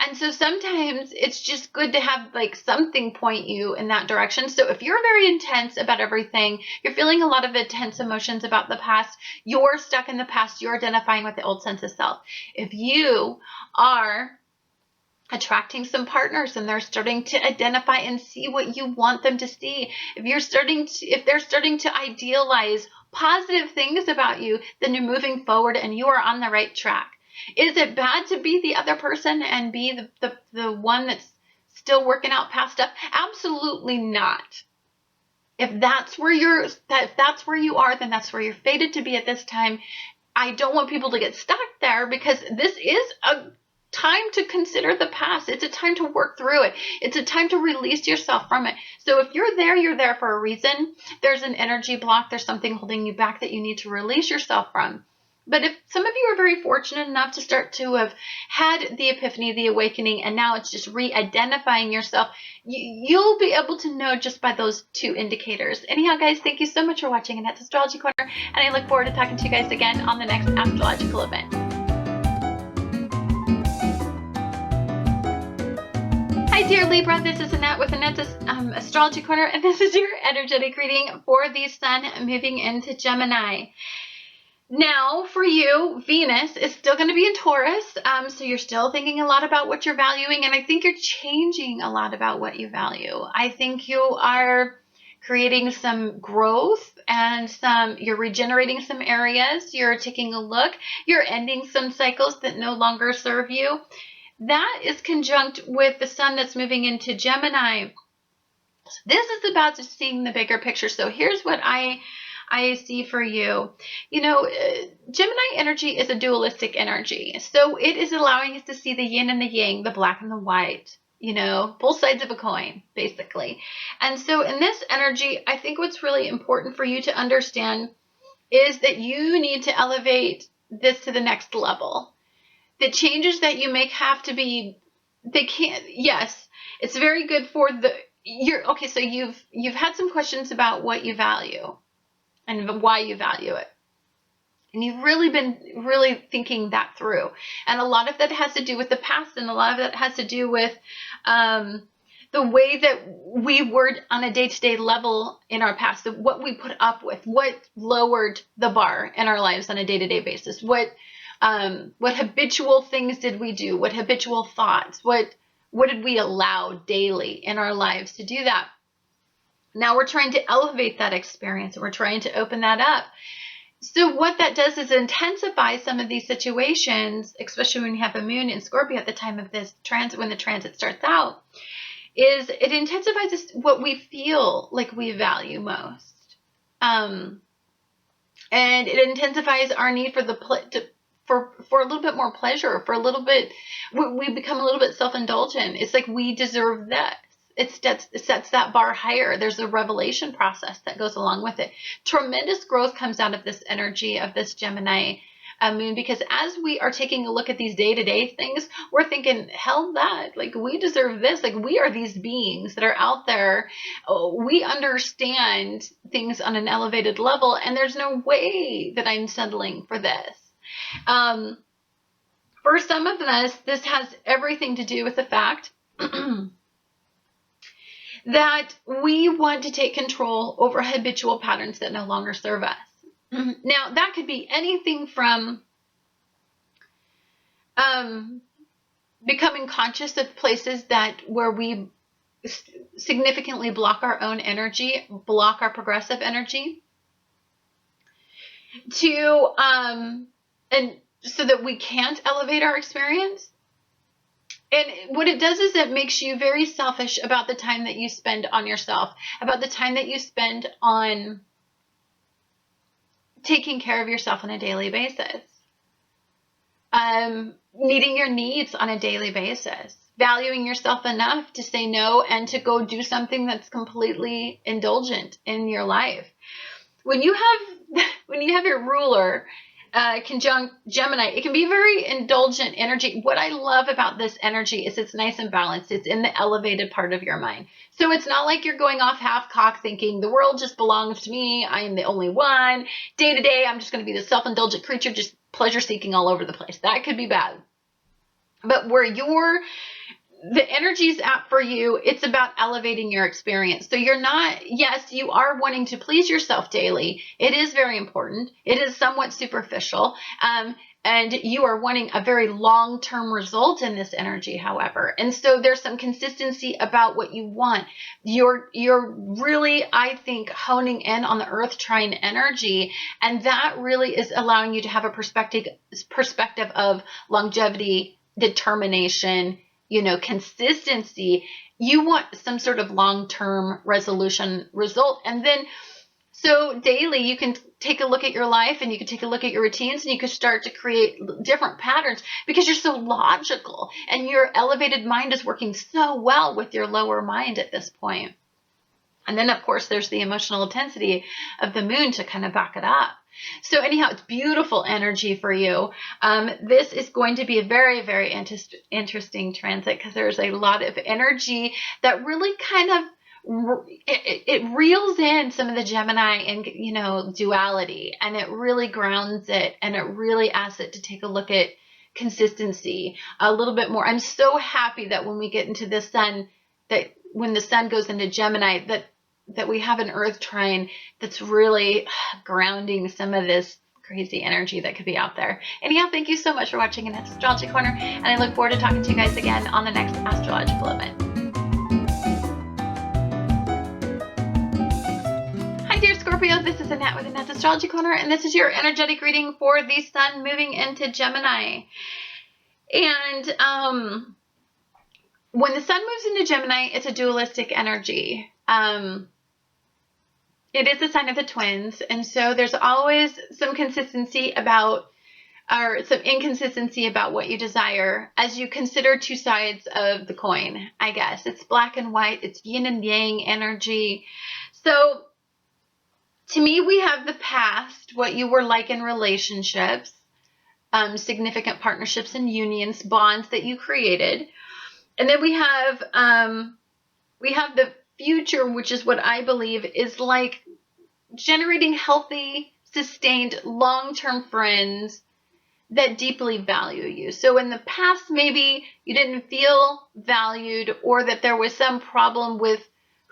Speaker 1: And so sometimes it's just good to have like something point you in that direction. So if you're very intense about everything, you're feeling a lot of intense emotions about the past, you're stuck in the past, you're identifying with the old sense of self. If you are attracting some partners and they're starting to identify and see what you want them to see, if they're starting to idealize positive things about you, then you're moving forward and you are on the right track. Is it bad to be the other person and be the one that's still working out past stuff? Absolutely not. If that's where you are, then that's where you're fated to be at this time. I don't want people to get stuck there, because this is a time to consider the past. It's a time to work through it. It's a time to release yourself from it. So if you're there for a reason. There's an energy block. There's something holding you back that you need to release yourself from. But if some of you are very fortunate enough to start to have had the epiphany, the awakening, and now it's just re-identifying yourself, you'll be able to know just by those two indicators. Anyhow, guys, thank you so much for watching Annette's Astrology Corner, and I look forward to talking to you guys again on the next astrological event. Hi, dear Libra. This is Annette with Annette's Astrology Corner, and this is your energetic reading for the Sun moving into Gemini. Now, for you, Venus is still going to be in Taurus, so you're still thinking a lot about what you're valuing, and I think you're changing a lot about what you value. I think you are creating some growth and you're regenerating some areas. You're taking a look. You're ending some cycles that no longer serve you. That is conjunct with the Sun that's moving into Gemini. This is about just seeing the bigger picture. So here's what I see for you. Gemini energy is a dualistic energy. So it is allowing us to see the yin and the yang, the black and the white, both sides of a coin, basically. And so in this energy, I think what's really important for you to understand is that you need to elevate this to the next level. The changes that you make have to be, yes, it's very good for so you've had some questions about what you value and why you value it. And you've really been thinking that through. And a lot of that has to do with the past, and a lot of that has to do with the way that we were on a day-to-day level in our past, what we put up with, what lowered the bar in our lives on a day-to-day basis, what habitual things did we do, what habitual thoughts, what did we allow daily in our lives to do that. Now we're trying to elevate that experience, and we're trying to open that up. So what that does is intensify some of these situations, especially when you have a moon in Scorpio at the time of this transit, when the transit starts out, is it intensifies what we feel like we value most. And it intensifies our need for for a little bit more pleasure, for a little bit, we become a little bit self-indulgent. It's like we deserve this. It sets that bar higher. There's a revelation process that goes along with it. Tremendous growth comes out of this energy of this Gemini moon, because as we are taking a look at these day-to-day things, we're thinking, hell that, like, we deserve this. Like, we are these beings that are out there. We understand things on an elevated level, and there's no way that I'm settling for this. For some of us, this has everything to do with the fact that we want to take control over habitual patterns that no longer serve us. Now, that could be anything from becoming conscious of places where we significantly block our own energy, block our progressive energy, to and so that we can't elevate our experience. And what it does is it makes you very selfish about the time that you spend on yourself, about the time that you spend on taking care of yourself on a daily basis, meeting your needs on a daily basis, valuing yourself enough to say no and to go do something that's completely indulgent in your life. When you have your ruler conjunct Gemini, it can be very indulgent energy. What I love about this energy is it's nice and balanced. It's in the elevated part of your mind. So it's not like you're going off half-cocked thinking the world just belongs to me. I am the only one. Day to day, I'm just going to be the self-indulgent creature, just pleasure-seeking all over the place. That could be bad. But where the energy's at for you, it's about elevating your experience. So you're not, yes, you are wanting to please yourself daily. It is very important. It is somewhat superficial. And you are wanting a very long-term result in this energy, however. And so there's some consistency about what you want. You're really, I think, honing in on the earth trine energy. And that really is allowing you to have a perspective of longevity, determination, consistency. You want some sort of long-term resolution result. And then, so daily, you can take a look at your life and you can take a look at your routines and you can start to create different patterns because you're so logical and your elevated mind is working so well with your lower mind at this point. And then, of course, there's the emotional intensity of the moon to kind of back it up. So anyhow, it's beautiful energy for you. This is going to be a very, very interesting transit because there's a lot of energy that really kind of, it reels in some of the Gemini and, duality, and it really grounds it, and it really asks it to take a look at consistency a little bit more. I'm so happy that when we get into the sun, that when the sun goes into Gemini, that we have an earth trine that's really grounding some of this crazy energy that could be out there. Anyhow, thank you so much for watching Annette's Astrology Corner, and I look forward to talking to you guys again on the next astrological event. Hi dear Scorpio, this is Annette with Annette's Astrology Corner, and this is your energetic reading for the sun moving into Gemini. And when the sun moves into Gemini, it's a dualistic energy. It is a sign of the twins, and so there's always some consistency or some inconsistency about what you desire as you consider two sides of the coin, I guess. It's black and white, it's yin and yang energy. So to me, we have the past, what you were like in relationships, significant partnerships and unions, bonds that you created. And then we have the future, which is what I believe is like generating healthy, sustained, long-term friends that deeply value you. So in the past, maybe you didn't feel valued or that there was some problem with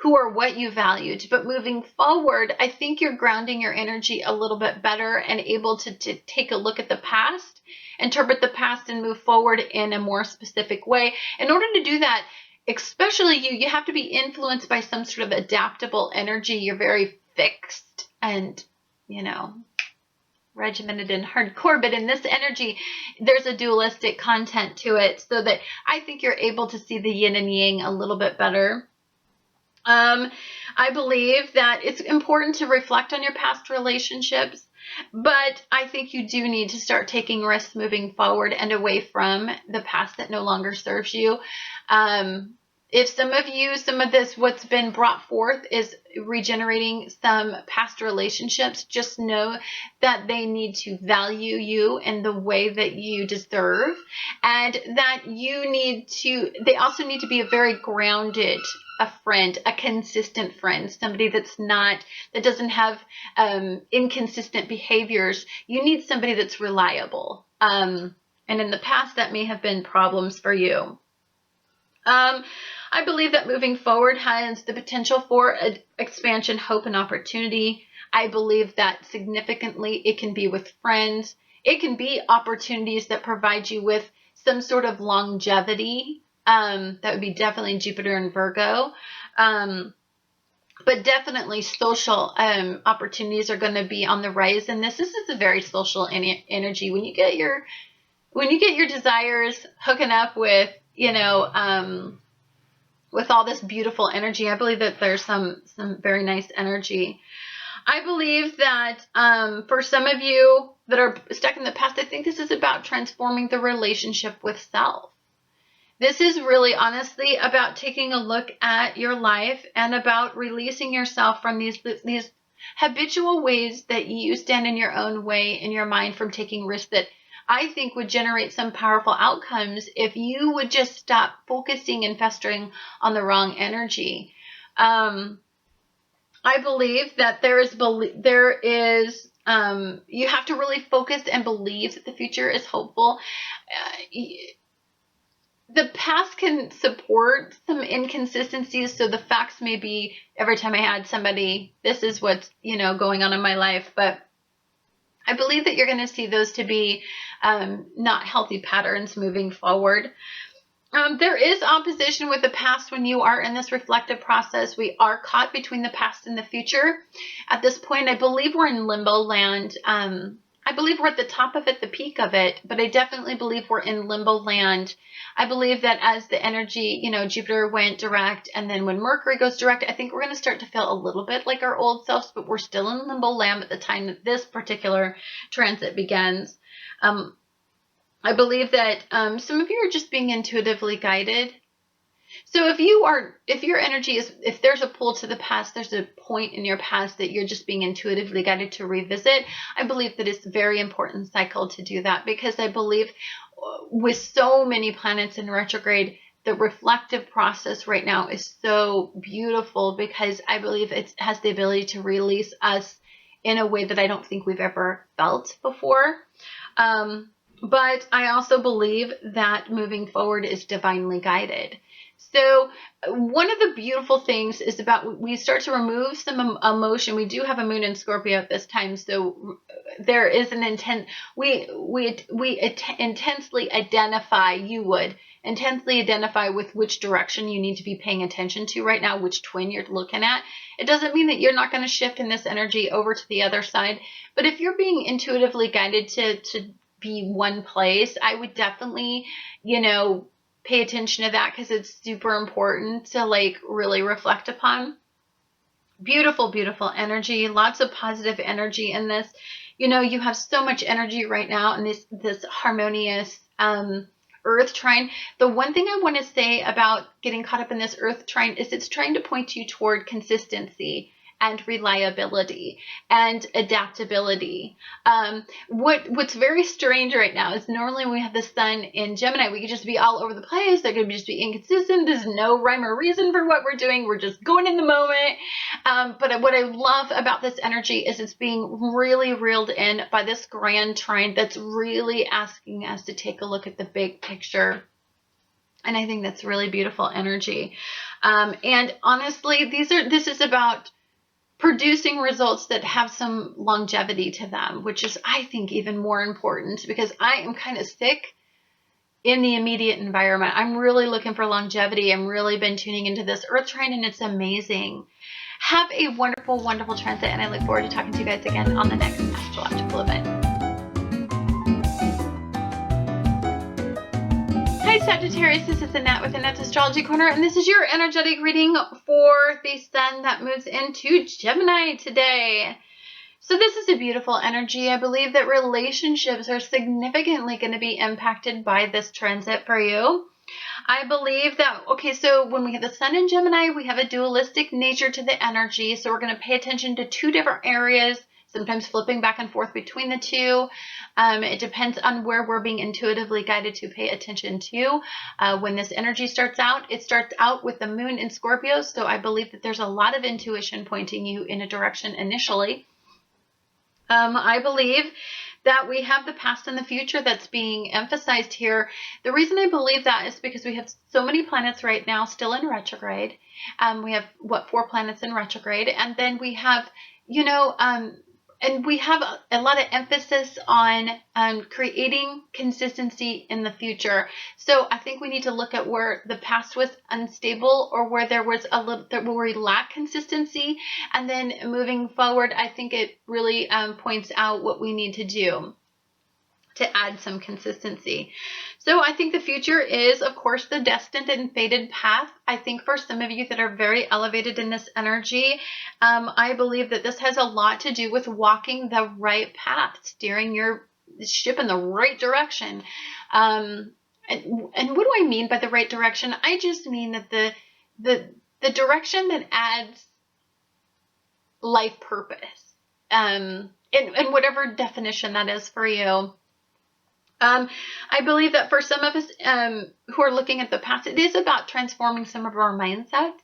Speaker 1: who or what you valued. But moving forward, I think you're grounding your energy a little bit better and able to take a look at the past, interpret the past, and move forward in a more specific way. In order to do that, especially you have to be influenced by some sort of adaptable energy. You're very fixed and, regimented and hardcore, but in this energy, there's a dualistic content to it, so that I think you're able to see the yin and yang a little bit better. I believe that it's important to reflect on your past relationships, but I think you do need to start taking risks moving forward and away from the past that no longer serves you. If some of you, some of this, what's been brought forth is regenerating some past relationships, just know that they need to value you in the way that you deserve, and that you need to, they also need to be a very grounded, a friend, a consistent friend, somebody that's not, that doesn't have inconsistent behaviors. You need somebody that's reliable. And in the past, that may have been problems for you. I believe that moving forward has the potential for expansion, hope, and opportunity. I believe that significantly it can be with friends. It can be opportunities that provide you with some sort of longevity. That would be definitely Jupiter and Virgo. But definitely social opportunities are going to be on the rise in this. This is a very social energy. When you get your desires hooking up with, with all this beautiful energy, I believe that there's some very nice energy. I believe that for some of you that are stuck in the past, I think this is about transforming the relationship with self. This is really honestly about taking a look at your life and about releasing yourself from these habitual ways that you stand in your own way in your mind from taking risks that I think would generate some powerful outcomes if you would just stop focusing and festering on the wrong energy. I believe that you have to really focus and believe that the future is hopeful. The past can support some inconsistencies. So the facts may be every time I had somebody, this is what's, going on in my life. But I believe that you're going to see those to be not healthy patterns moving forward. There is opposition with the past when you are in this reflective process. We are caught between the past and the future. At this point, I believe we're in limbo land. I believe we're at the top of it, the peak of it, but I definitely believe we're in limbo land. I believe that as the energy, Jupiter went direct, and then when Mercury goes direct, I think we're going to start to feel a little bit like our old selves, but we're still in limbo land at the time that this particular transit begins. I believe that some of you are just being intuitively guided. So if your energy is, if there's a pull to the past, there's a point in your past that you're just being intuitively guided to revisit, I believe that it's a very important cycle to do that, because I believe with so many planets in retrograde, the reflective process right now is so beautiful, because I believe it has the ability to release us in a way that I don't think we've ever felt before. But I also believe that moving forward is divinely guided. So one of the beautiful things is about, we start to remove some emotion. We do have a moon in Scorpio at this time, so there is an intent. We intensely identify, you would intensely identify with which direction you need to be paying attention to right now, which twin you're looking at. It doesn't mean that you're not going to shift in this energy over to the other side, but if you're being intuitively guided to be one place, I would definitely, pay attention to that, because it's super important to really reflect upon. Beautiful, beautiful energy, lots of positive energy in this. You have so much energy right now in this harmonious Earth trine. The one thing I want to say about getting caught up in this Earth trine is it's trying to point you toward consistency and reliability and adaptability. What's very strange right now is normally when we have the sun in Gemini, we could just be all over the place. There could just be inconsistent. There's no rhyme or reason for what we're doing. We're just going in the moment. But what I love about this energy is it's being really reeled in by this grand trine that's really asking us to take a look at the big picture. And I think that's really beautiful energy. And honestly, this is about producing results that have some longevity to them, which is, I think, even more important, because I am kind of sick in the immediate environment. I'm really looking for longevity. I'm really been tuning into this Earth trine, and it's amazing. Have a wonderful, wonderful transit, and I look forward to talking to you guys again on the next astrological event. Hi Sagittarius, this is Annette with Annette's Astrology Corner, and this is your energetic reading for the sun that moves into Gemini today. So this is a beautiful energy. I believe that relationships are significantly going to be impacted by this transit for you. I believe that, okay, so when we have the sun in Gemini, we have a dualistic nature to the energy. So we're going to pay attention to two different areas, sometimes flipping back and forth between the two. It depends on where we're being intuitively guided to pay attention to. When this energy starts out, it starts out with the moon in Scorpio. So I believe that there's a lot of intuition pointing you in a direction initially. I believe that we have the past and the future that's being emphasized here. The reason I believe that is because we have so many planets right now still in retrograde. We have, 4 planets in retrograde. And then we have, and we have a lot of emphasis on creating consistency in the future. So I think we need to look at where the past was unstable or where there was where we lack consistency. And then moving forward, I think it really points out what we need to do to add some consistency. So I think the future is, of course, the destined and fated path. I think for some of you that are very elevated in this energy, I believe that this has a lot to do with walking the right path, steering your ship in the right direction. And what do I mean by the right direction? I just mean that the direction that adds life purpose, in whatever definition that is for you. I believe that for some of us who are looking at the past, it is about transforming some of our mindsets,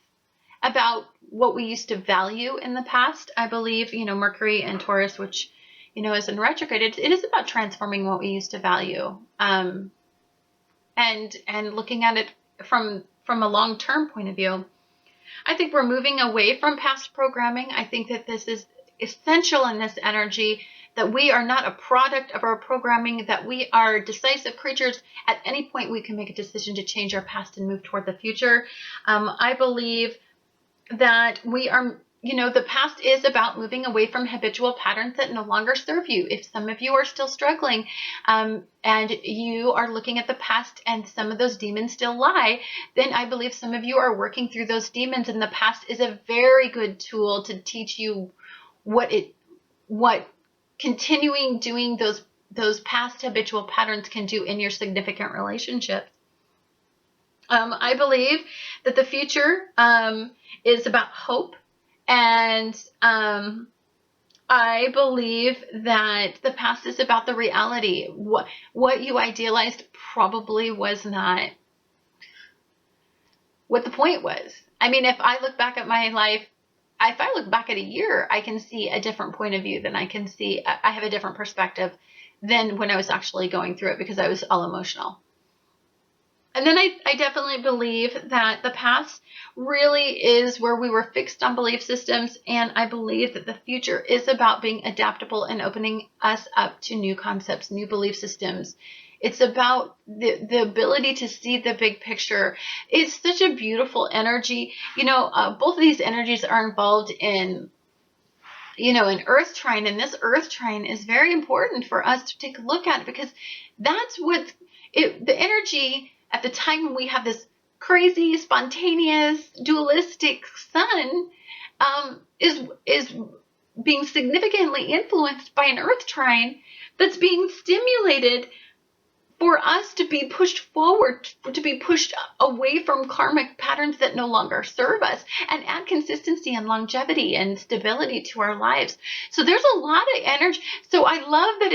Speaker 1: about what we used to value in the past. I believe, Mercury and Taurus, which, is in retrograde, it is about transforming what we used to value, and looking at it from a long-term point of view. I think we're moving away from past programming. I think that this is essential in this energy, that we are not a product of our programming, that we are decisive creatures. At any point, we can make a decision to change our past and move toward the future. I believe that we are, the past is about moving away from habitual patterns that no longer serve you. If some of you are still struggling and you are looking at the past and some of those demons still lie, then I believe some of you are working through those demons, and the past is a very good tool to teach you what continuing doing those past habitual patterns can do in your significant relationships. I believe that the future is about hope, and I believe that the past is about the reality. What you idealized probably was not what the point was. I mean, if I look back at my life, if I look back at a year, I can see a different point of view than I can see. I have a different perspective than when I was actually going through it, because I was all emotional. And then I definitely believe that the past really is where we were fixed on belief systems. And I believe that the future is about being adaptable and opening us up to new concepts, new belief systems. It's about the ability to see the big picture. It's such a beautiful energy. Both of these energies are involved in, an earth trine. And this earth trine is very important for us to take a look at it, because that's the energy at the time when we have this crazy, spontaneous, dualistic sun is being significantly influenced by an earth trine that's being stimulated for us to be pushed forward, to be pushed away from karmic patterns that no longer serve us, and add consistency and longevity and stability to our lives. So there's a lot of energy. So I love that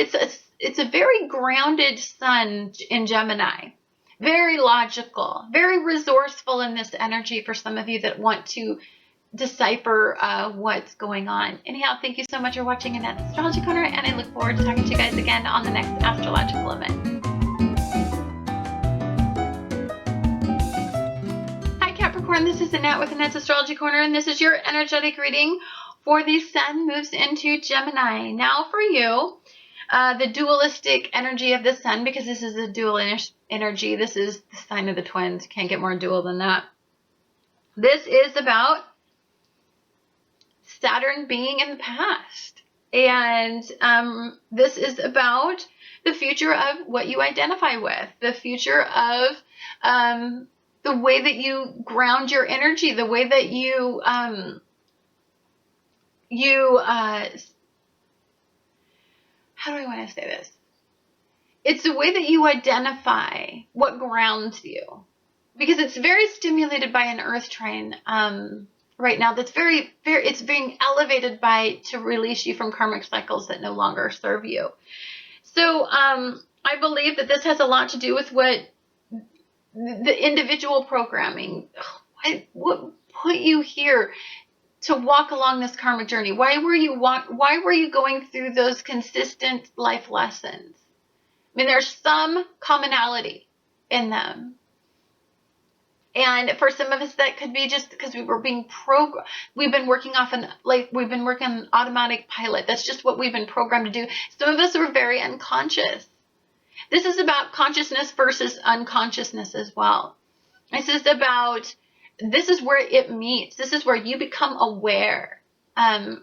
Speaker 1: it's a very grounded sun in Gemini. Very logical, very resourceful in this energy for some of you that want to decipher what's going on. Anyhow, thank you so much for watching Annette's Astrology Corner, and I look forward to talking to you guys again on the next astrological event. Hi Capricorn, this is Annette with Annette's Astrology Corner, and this is your energetic reading for the sun moves into Gemini. Now for you, the dualistic energy of the sun, because this is a dual energy. This is the sign of the twins. Can't get more dual than that. This is about Saturn being in the past. And this is about the future of what you identify with, the future of the way that you ground your energy, the way that you how do I want to say this? It's the way that you identify what grounds you. because it's very stimulated by an earth trine right now. That's very, very, it's being elevated to release you from karmic cycles that no longer serve you. So I believe that this has a lot to do with what the individual programming, what put you here to walk along this karmic journey. Why were you going through those consistent life lessons? I mean, there's some commonality in them. And for some of us, that could be just because we were being programmed. We've been working on automatic pilot. That's just what we've been programmed to do. Some of us are very unconscious. This is about consciousness versus unconsciousness as well. This is where it meets. This is where you become aware.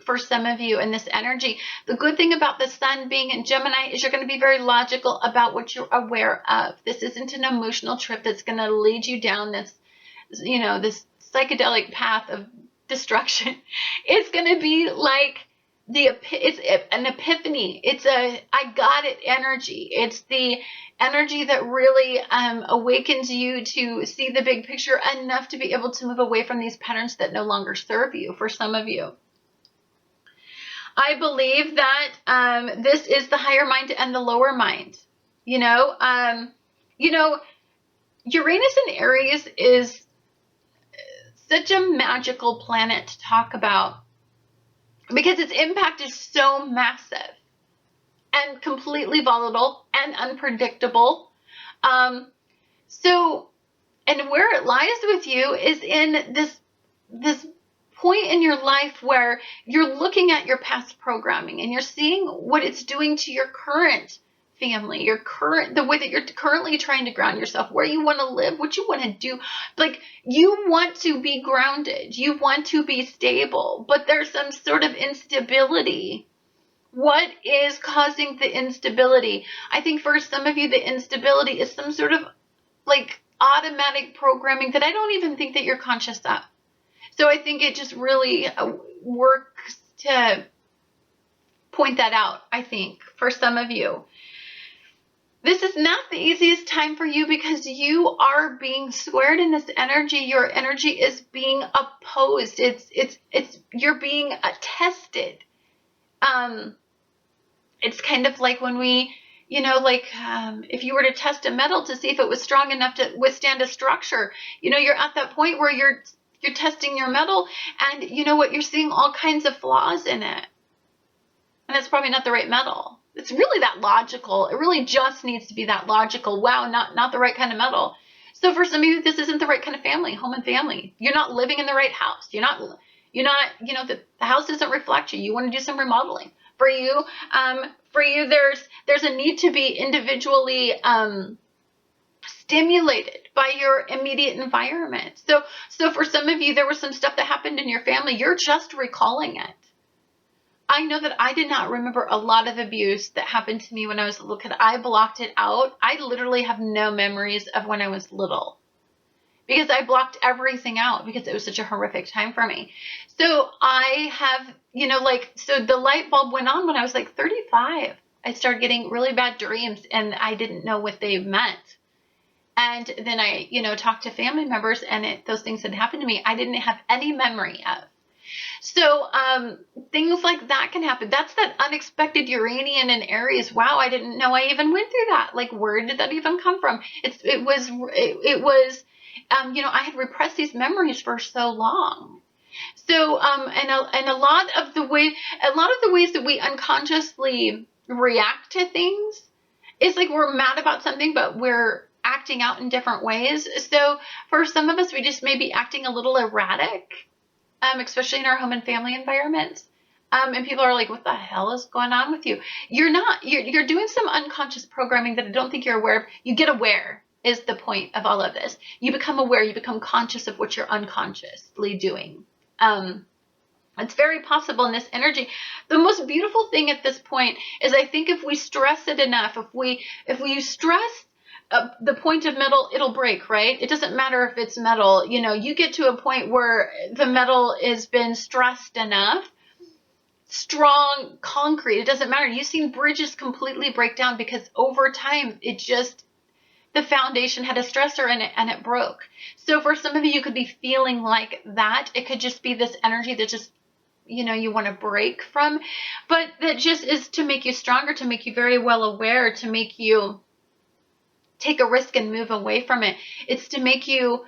Speaker 1: For some of you in this energy. The good thing about the sun being in Gemini is you're going to be very logical about what you're aware of. This isn't an emotional trip that's going to lead you down this psychedelic path of destruction. It's going to be like it's an epiphany. It's a I got it energy. It's the energy that really awakens you to see the big picture enough to be able to move away from these patterns that no longer serve you for some of you. I believe that this is the higher mind and the lower mind. Uranus in Aries is such a magical planet to talk about because its impact is so massive and completely volatile and unpredictable. And where it lies with you is in this point in your life where you're looking at your past programming and you're seeing what it's doing to your current family, the way that you're currently trying to ground yourself, where you want to live, what you want to do. Like, you want to be grounded, you want to be stable, but there's some sort of instability. What is causing the instability? I think for some of you, the instability is some sort of like automatic programming that I don't even think that you're conscious of. So I think it just really works to point that out, I think, for some of you. This is not the easiest time for you because you are being squared in this energy. Your energy is being opposed. You're being tested. It's kind of like when we, if you were to test a metal to see if it was strong enough to withstand a structure, you're at that point where you're testing your metal and you know what, you're seeing all kinds of flaws in it. And it's probably not the right metal. It's really that logical. It really just needs to be that logical. Wow, not the right kind of metal. So for some of you, this isn't the right kind of family, home and family. You're not living in the right house. You're not, the house doesn't reflect you. You want to do some remodeling. For you, there's a need to be individually stimulated by your immediate environment. So for some of you, there was some stuff that happened in your family. You're just recalling it. I know that I did not remember a lot of abuse that happened to me when I was a little kid. I blocked it out. I literally have no memories of when I was little because I blocked everything out because it was such a horrific time for me. So I have, so the light bulb went on when I was like 35. I started getting really bad dreams and I didn't know what they meant. And then I, talked to family members and those things had happened to me. I didn't have any memory of. So things like that can happen. That's that unexpected Uranian and Aries. Wow, I didn't know I even went through that. Like, where did that even come from? It was I had repressed these memories for so long. So and a lot of the ways that we unconsciously react to things is like we're mad about something, but we're acting out in different ways. So for some of us, we just may be acting a little erratic. Especially in our home and family environments. And people are like, what the hell is going on with you? You're not. You're doing some unconscious programming that I don't think you're aware of. You get aware is the point of all of this. You become aware. You become conscious of what you're unconsciously doing. It's very possible in this energy. The most beautiful thing at this point is I think if we stress it enough, if we stress the point of metal, it'll break, right? It doesn't matter if it's metal. You get to a point where the metal has been stressed enough, strong concrete. It doesn't matter. You've seen bridges completely break down because over time, the foundation had a stressor in it and it broke. So for some of you, you could be feeling like that. It could just be this energy that just, you know, you want to break from, but that just is to make you stronger, to make you very well aware, to make you take a risk and move away from it. It's to make you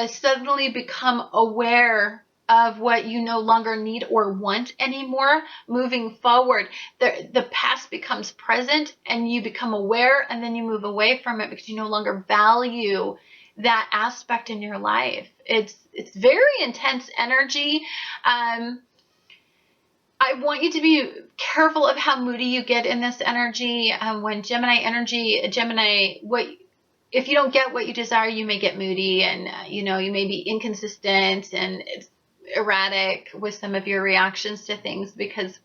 Speaker 1: suddenly become aware of what you no longer need or want anymore moving forward. The past becomes present and you become aware, and then you move away from it because you no longer value that aspect in your life. It's very intense energy. I want you to be careful of how moody you get in this energy. When Gemini, if you don't get what you desire, you may get moody, and you know, you may be inconsistent and it's erratic with some of your reactions to things, because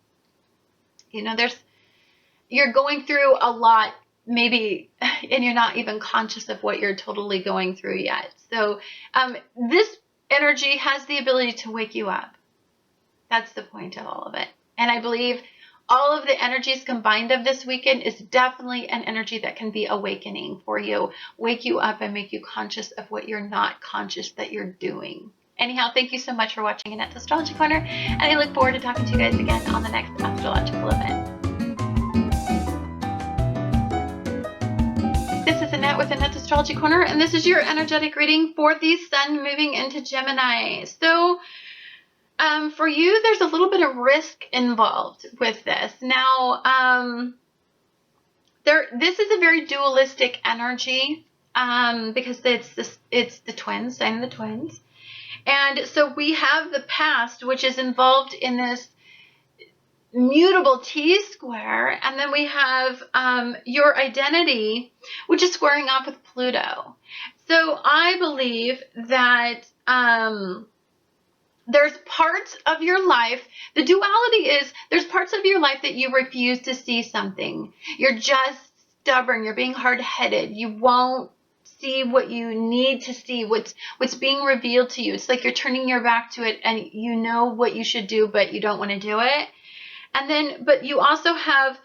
Speaker 1: you know, you're going through a lot maybe, and you're not even conscious of what you're totally going through yet. So this energy has the ability to wake you up. That's the point of all of it. And I believe all of the energies combined of this weekend is definitely an energy that can be awakening for you, wake you up and make you conscious of what you're not conscious that you're doing. Anyhow, thank you so much for watching Annette's Astrology Corner, and I look forward to talking to you guys again on the next astrological event. This is Annette with Annette's Astrology Corner, and this is your energetic reading for the Sun moving into Gemini. So, for you, there's a little bit of risk involved with this. Now, this is a very dualistic energy, because it's the twins, sign of the twins. And so we have the past, which is involved in this mutable T-square, and then we have your identity, which is squaring off with Pluto. So I believe that there's parts of your life, the duality is there's parts of your life that you refuse to see something. You're just stubborn. You're being hard-headed. You won't see what you need to see, what's being revealed to you. It's like you're turning your back to it, and you know what you should do, but you don't want to do it. And then, but you also have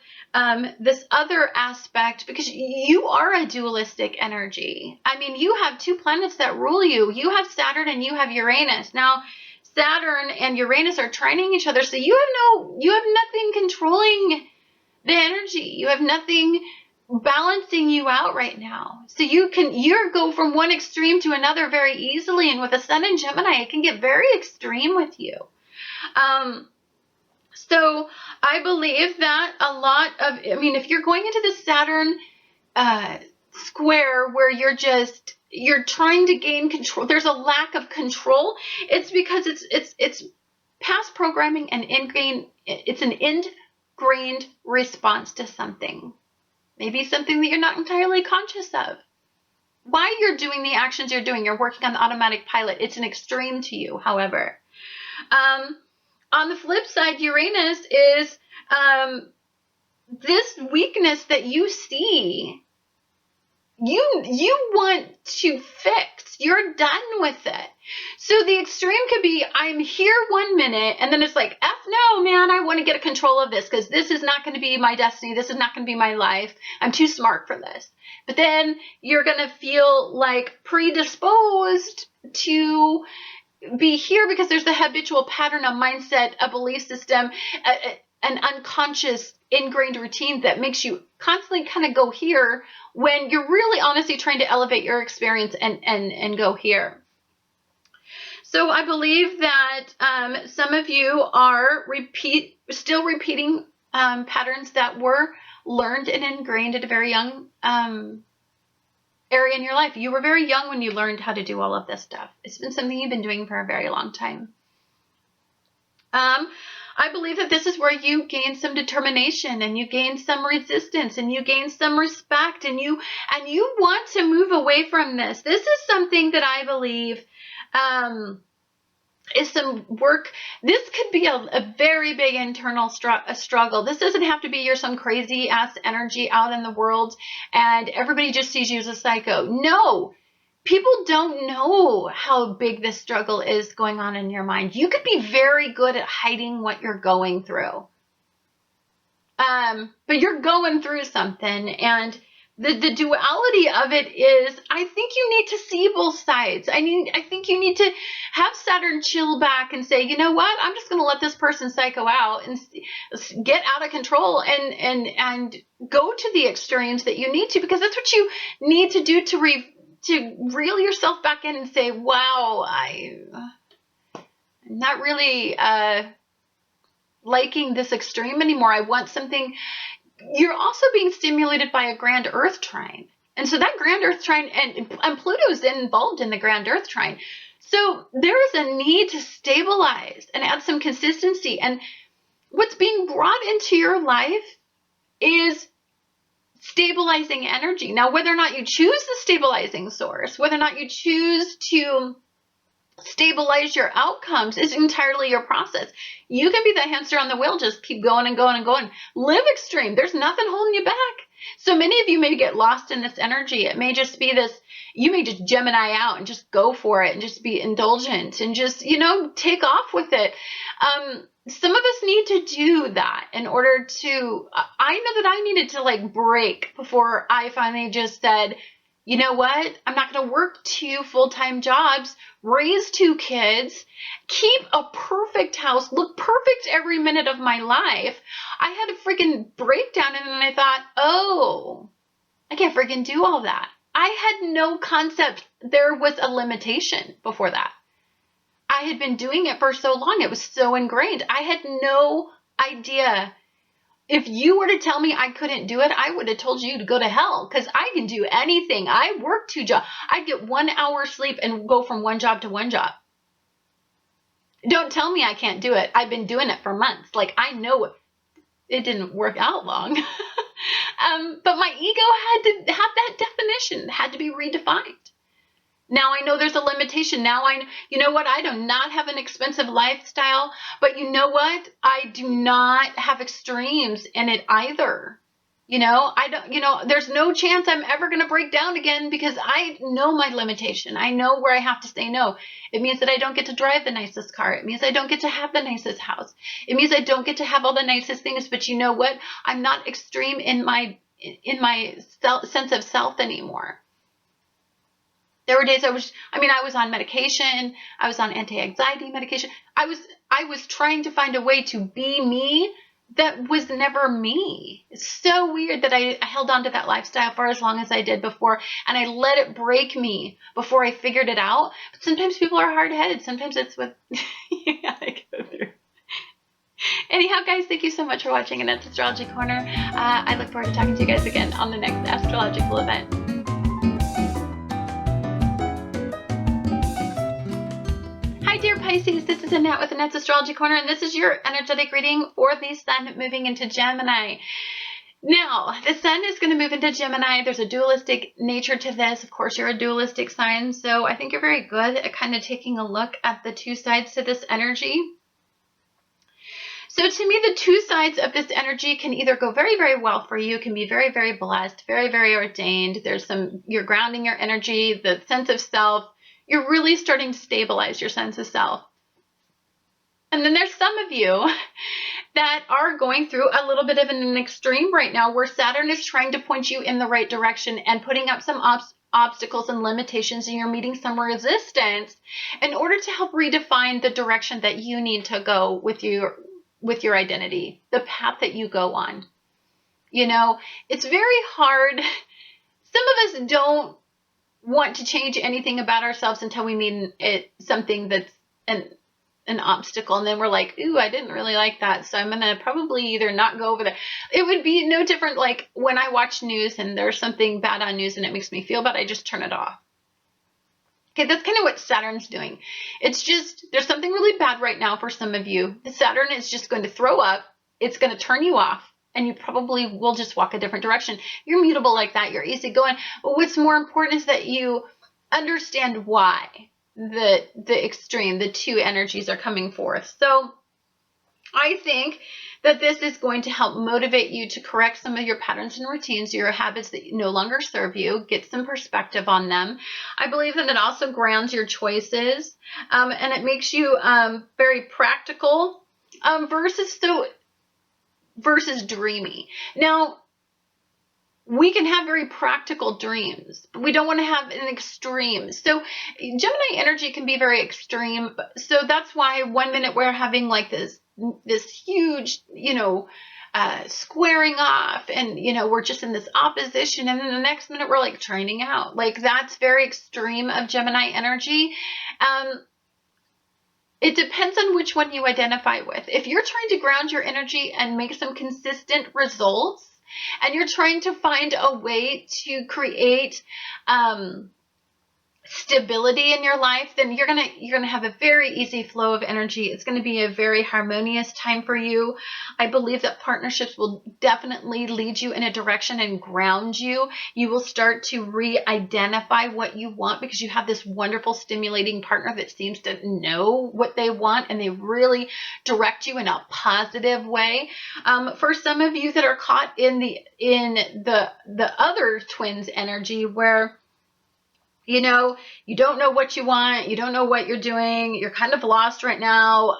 Speaker 1: this other aspect, because you are a dualistic energy. I mean, you have two planets that rule you. You have Saturn and you have Uranus. Now, Saturn and Uranus are trining each other, so you have nothing controlling the energy. You have nothing balancing you out right now. So you go from one extreme to another very easily, and with a Sun in Gemini, it can get very extreme with you. So I believe that a lot of, I mean, if you're going into the Saturn square where you're trying to gain control, there's a lack of control. It's because it's past programming and it's an ingrained response to something. Maybe something that you're not entirely conscious of. Why you're doing the actions you're doing, you're working on the automatic pilot. It's an extreme to you, however. On the flip side, Uranus is this weakness that you see. You want to fix. You're done with it. So the extreme could be, I'm here 1 minute, and then it's like, F no, man, I want to get control of this because this is not going to be my destiny. This is not going to be my life. I'm too smart for this. But then you're going to feel like predisposed to be here because there's a habitual pattern, a mindset, a belief system, an unconscious ingrained routine that makes you constantly kind of go here when you're really honestly trying to elevate your experience and go here. So I believe that some of you are still repeating patterns that were learned and ingrained at a very young area in your life. You were very young when you learned how to do all of this stuff. It's been something you've been doing for a very long time. I believe that this is where you gain some determination, and you gain some resistance, and you gain some respect, and you want to move away from this. This is something that I believe is some work. This could be a very big internal struggle. This doesn't have to be you're some crazy ass energy out in the world and everybody just sees you as a psycho. No, people don't know how big this struggle is going on in your mind. You could be very good at hiding what you're going through. But you're going through something, and the duality of it is, I think you need to see both sides. I think you need to have Saturn chill back and say, you know what, I'm just going to let this person psycho out and get out of control and go to the extremes that you need to, because that's what you need to do to reel yourself back in and say, wow, I'm not really liking this extreme anymore. I want something. You're also being stimulated by a grand Earth trine. And so that grand Earth trine, and Pluto's involved in the grand Earth trine. So there is a need to stabilize and add some consistency. And what's being brought into your life is stabilizing energy. Now, whether or not you choose the stabilizing source, whether or not you choose to stabilize your outcomes, is entirely your process. You can be the hamster on the wheel, just keep going and going and going. Live extreme. There's nothing holding you back. So many of you may get lost in this energy. It may just be this, you may just Gemini out and just go for it and just be indulgent and just, take off with it. Some of us need to do that in order to, I know that I needed to break before I finally just said, you know what? I'm not going to work 2 full-time jobs, raise 2 kids, keep a perfect house, look perfect every minute of my life. I had a freaking breakdown, and then I thought, oh, I can't freaking do all that. I had no concept there was a limitation before that. I had been doing it for so long. It was so ingrained. I had no idea. If you were to tell me I couldn't do it, I would have told you to go to hell, because I can do anything. I work 2 jobs. I get 1 hour sleep and go from one job to one job. Don't tell me I can't do it. I've been doing it for months. I know it didn't work out long. But my ego had to have that definition, had to be redefined. Now I know there's a limitation. Now you know what? I do not have an expensive lifestyle, but you know what? I do not have extremes in it either. There's no chance I'm ever going to break down again, because I know my limitation. I know where I have to say no. It means that I don't get to drive the nicest car. It means I don't get to have the nicest house. It means I don't get to have all the nicest things, but you know what? I'm not extreme in my sense of self anymore. There were days I was on medication. I was on anti-anxiety medication. I was trying to find a way to be me that was never me. It's so weird that I held on to that lifestyle for as long as I did before, and I let it break me before I figured it out. But sometimes people are hard-headed. Sometimes it's what I go through. Anyhow, guys, thank you so much for watching Annette's Astrology Corner. I look forward to talking to you guys again on the next astrological event. Dear Pisces, this is Annette with Annette's Astrology Corner, and this is your energetic reading for the Sun moving into Gemini. Now, the Sun is going to move into Gemini. There's a dualistic nature to this. Of course, you're a dualistic sign, so I think you're very good at kind of taking a look at the 2 sides to this energy. So to me, the 2 sides of this energy can either go very, very well for you, can be very, very blessed, very, very ordained. You're grounding your energy, the sense of self. You're really starting to stabilize your sense of self. And then there's some of you that are going through a little bit of an extreme right now, where Saturn is trying to point you in the right direction and putting up some obstacles and limitations, and you're meeting some resistance in order to help redefine the direction that you need to go with your identity, the path that you go on. It's very hard. Some of us don't want to change anything about ourselves until we meet something that's an obstacle, and then we're like, ooh, I didn't really like that, so I'm gonna probably either not go over there. It would be no different like when I watch news and there's something bad on news and it makes me feel bad, I just turn it off. Okay, that's kind of what Saturn's doing. It's just, there's something really bad right now for some of you. Saturn is just going to throw up, it's going to turn you off, and you probably will just walk a different direction. You're mutable like that. You're easygoing. But what's more important is that you understand why the extreme, the 2 energies are coming forth. So I think that this is going to help motivate you to correct some of your patterns and routines, your habits that no longer serve you, get some perspective on them. I believe that it also grounds your choices, and it makes you very practical versus dreamy. Now, we can have very practical dreams, but we don't want to have an extreme. So Gemini energy can be very extreme. So that's why one minute we're having like this huge, squaring off, and we're just in this opposition, and then the next minute we're like training out. Like, that's very extreme of Gemini energy. It depends on which one you identify with. If you're trying to ground your energy and make some consistent results, and you're trying to find a way to create stability in your life, then you're gonna have a very easy flow of energy. It's going to be a very harmonious time for you. I believe that partnerships will definitely lead you in a direction and ground you. You will start to re-identify what you want, because you have this wonderful stimulating partner that seems to know what they want, and they really direct you in a positive way. For some of you that are caught in the other twins energy, where you don't know what you want, you don't know what you're doing, you're kind of lost right now,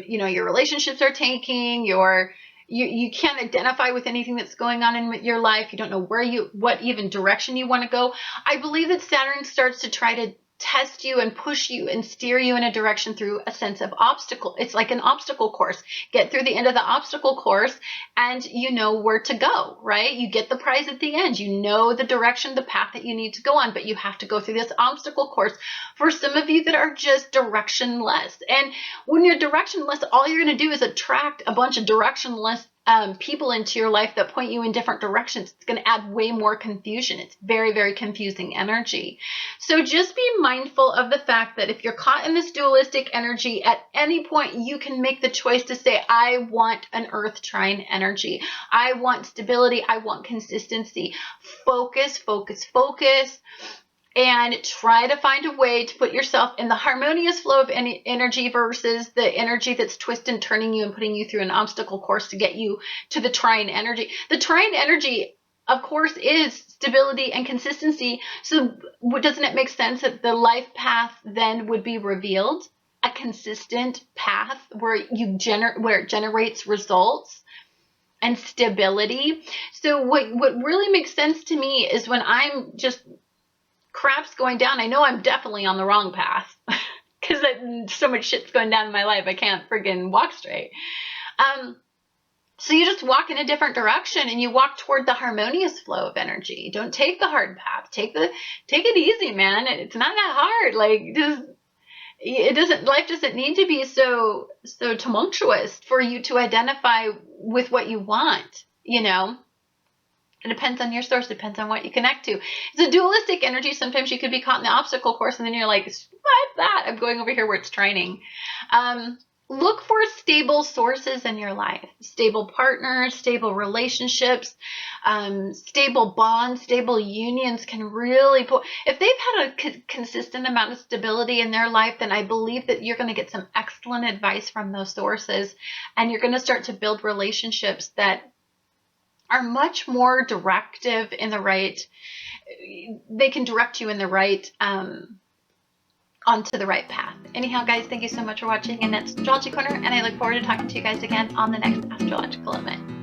Speaker 1: your relationships are tanking, you can't identify with anything that's going on in your life, you don't know what even direction you want to go. I believe that Saturn starts to try to test you and push you and steer you in a direction through a sense of obstacle. It's like an obstacle course. Get through the end of the obstacle course and you know where to go, right? You get the prize at the end. You know the direction, the path that you need to go on, but you have to go through this obstacle course. For some of you that are just directionless, and when you're directionless, all you're going to do is attract a bunch of directionless people into your life that point you in different directions. It's going to add way more confusion. It's very, very confusing energy. So just be mindful of the fact that if you're caught in this dualistic energy, at any point you can make the choice to say, I want an earth trine energy. I want stability. I want consistency. Focus, focus, focus. And try to find a way to put yourself in the harmonious flow of energy versus the energy that's twisting and turning you and putting you through an obstacle course to get you to the trine energy. The trine energy, of course, is stability and consistency. So doesn't it make sense that the life path then would be revealed? A consistent path where it generates results and stability. So what really makes sense to me is when I'm just crap's going down, I know I'm definitely on the wrong path because so much shit's going down in my life, I can't friggin' walk straight. So you just walk in a different direction and you walk toward the harmonious flow of energy. Don't take the hard path. Take it easy, man. It's not that hard. Like, life doesn't need to be so tumultuous for you to identify with what you want, It depends on your source. It depends on what you connect to. It's a dualistic energy. Sometimes you could be caught in the obstacle course and then you're like, what's that? I'm going over here where it's training. Look for stable sources in your life. Stable partners, stable relationships, stable bonds, stable unions can really if they've had a consistent amount of stability in their life, then I believe that you're going to get some excellent advice from those sources, and you're going to start to build relationships that are much more directive in the right, they can direct you in the right, onto the right path. Anyhow, guys, thank you so much for watching, and that's Astrology Corner, and I look forward to talking to you guys again on the next astrological event.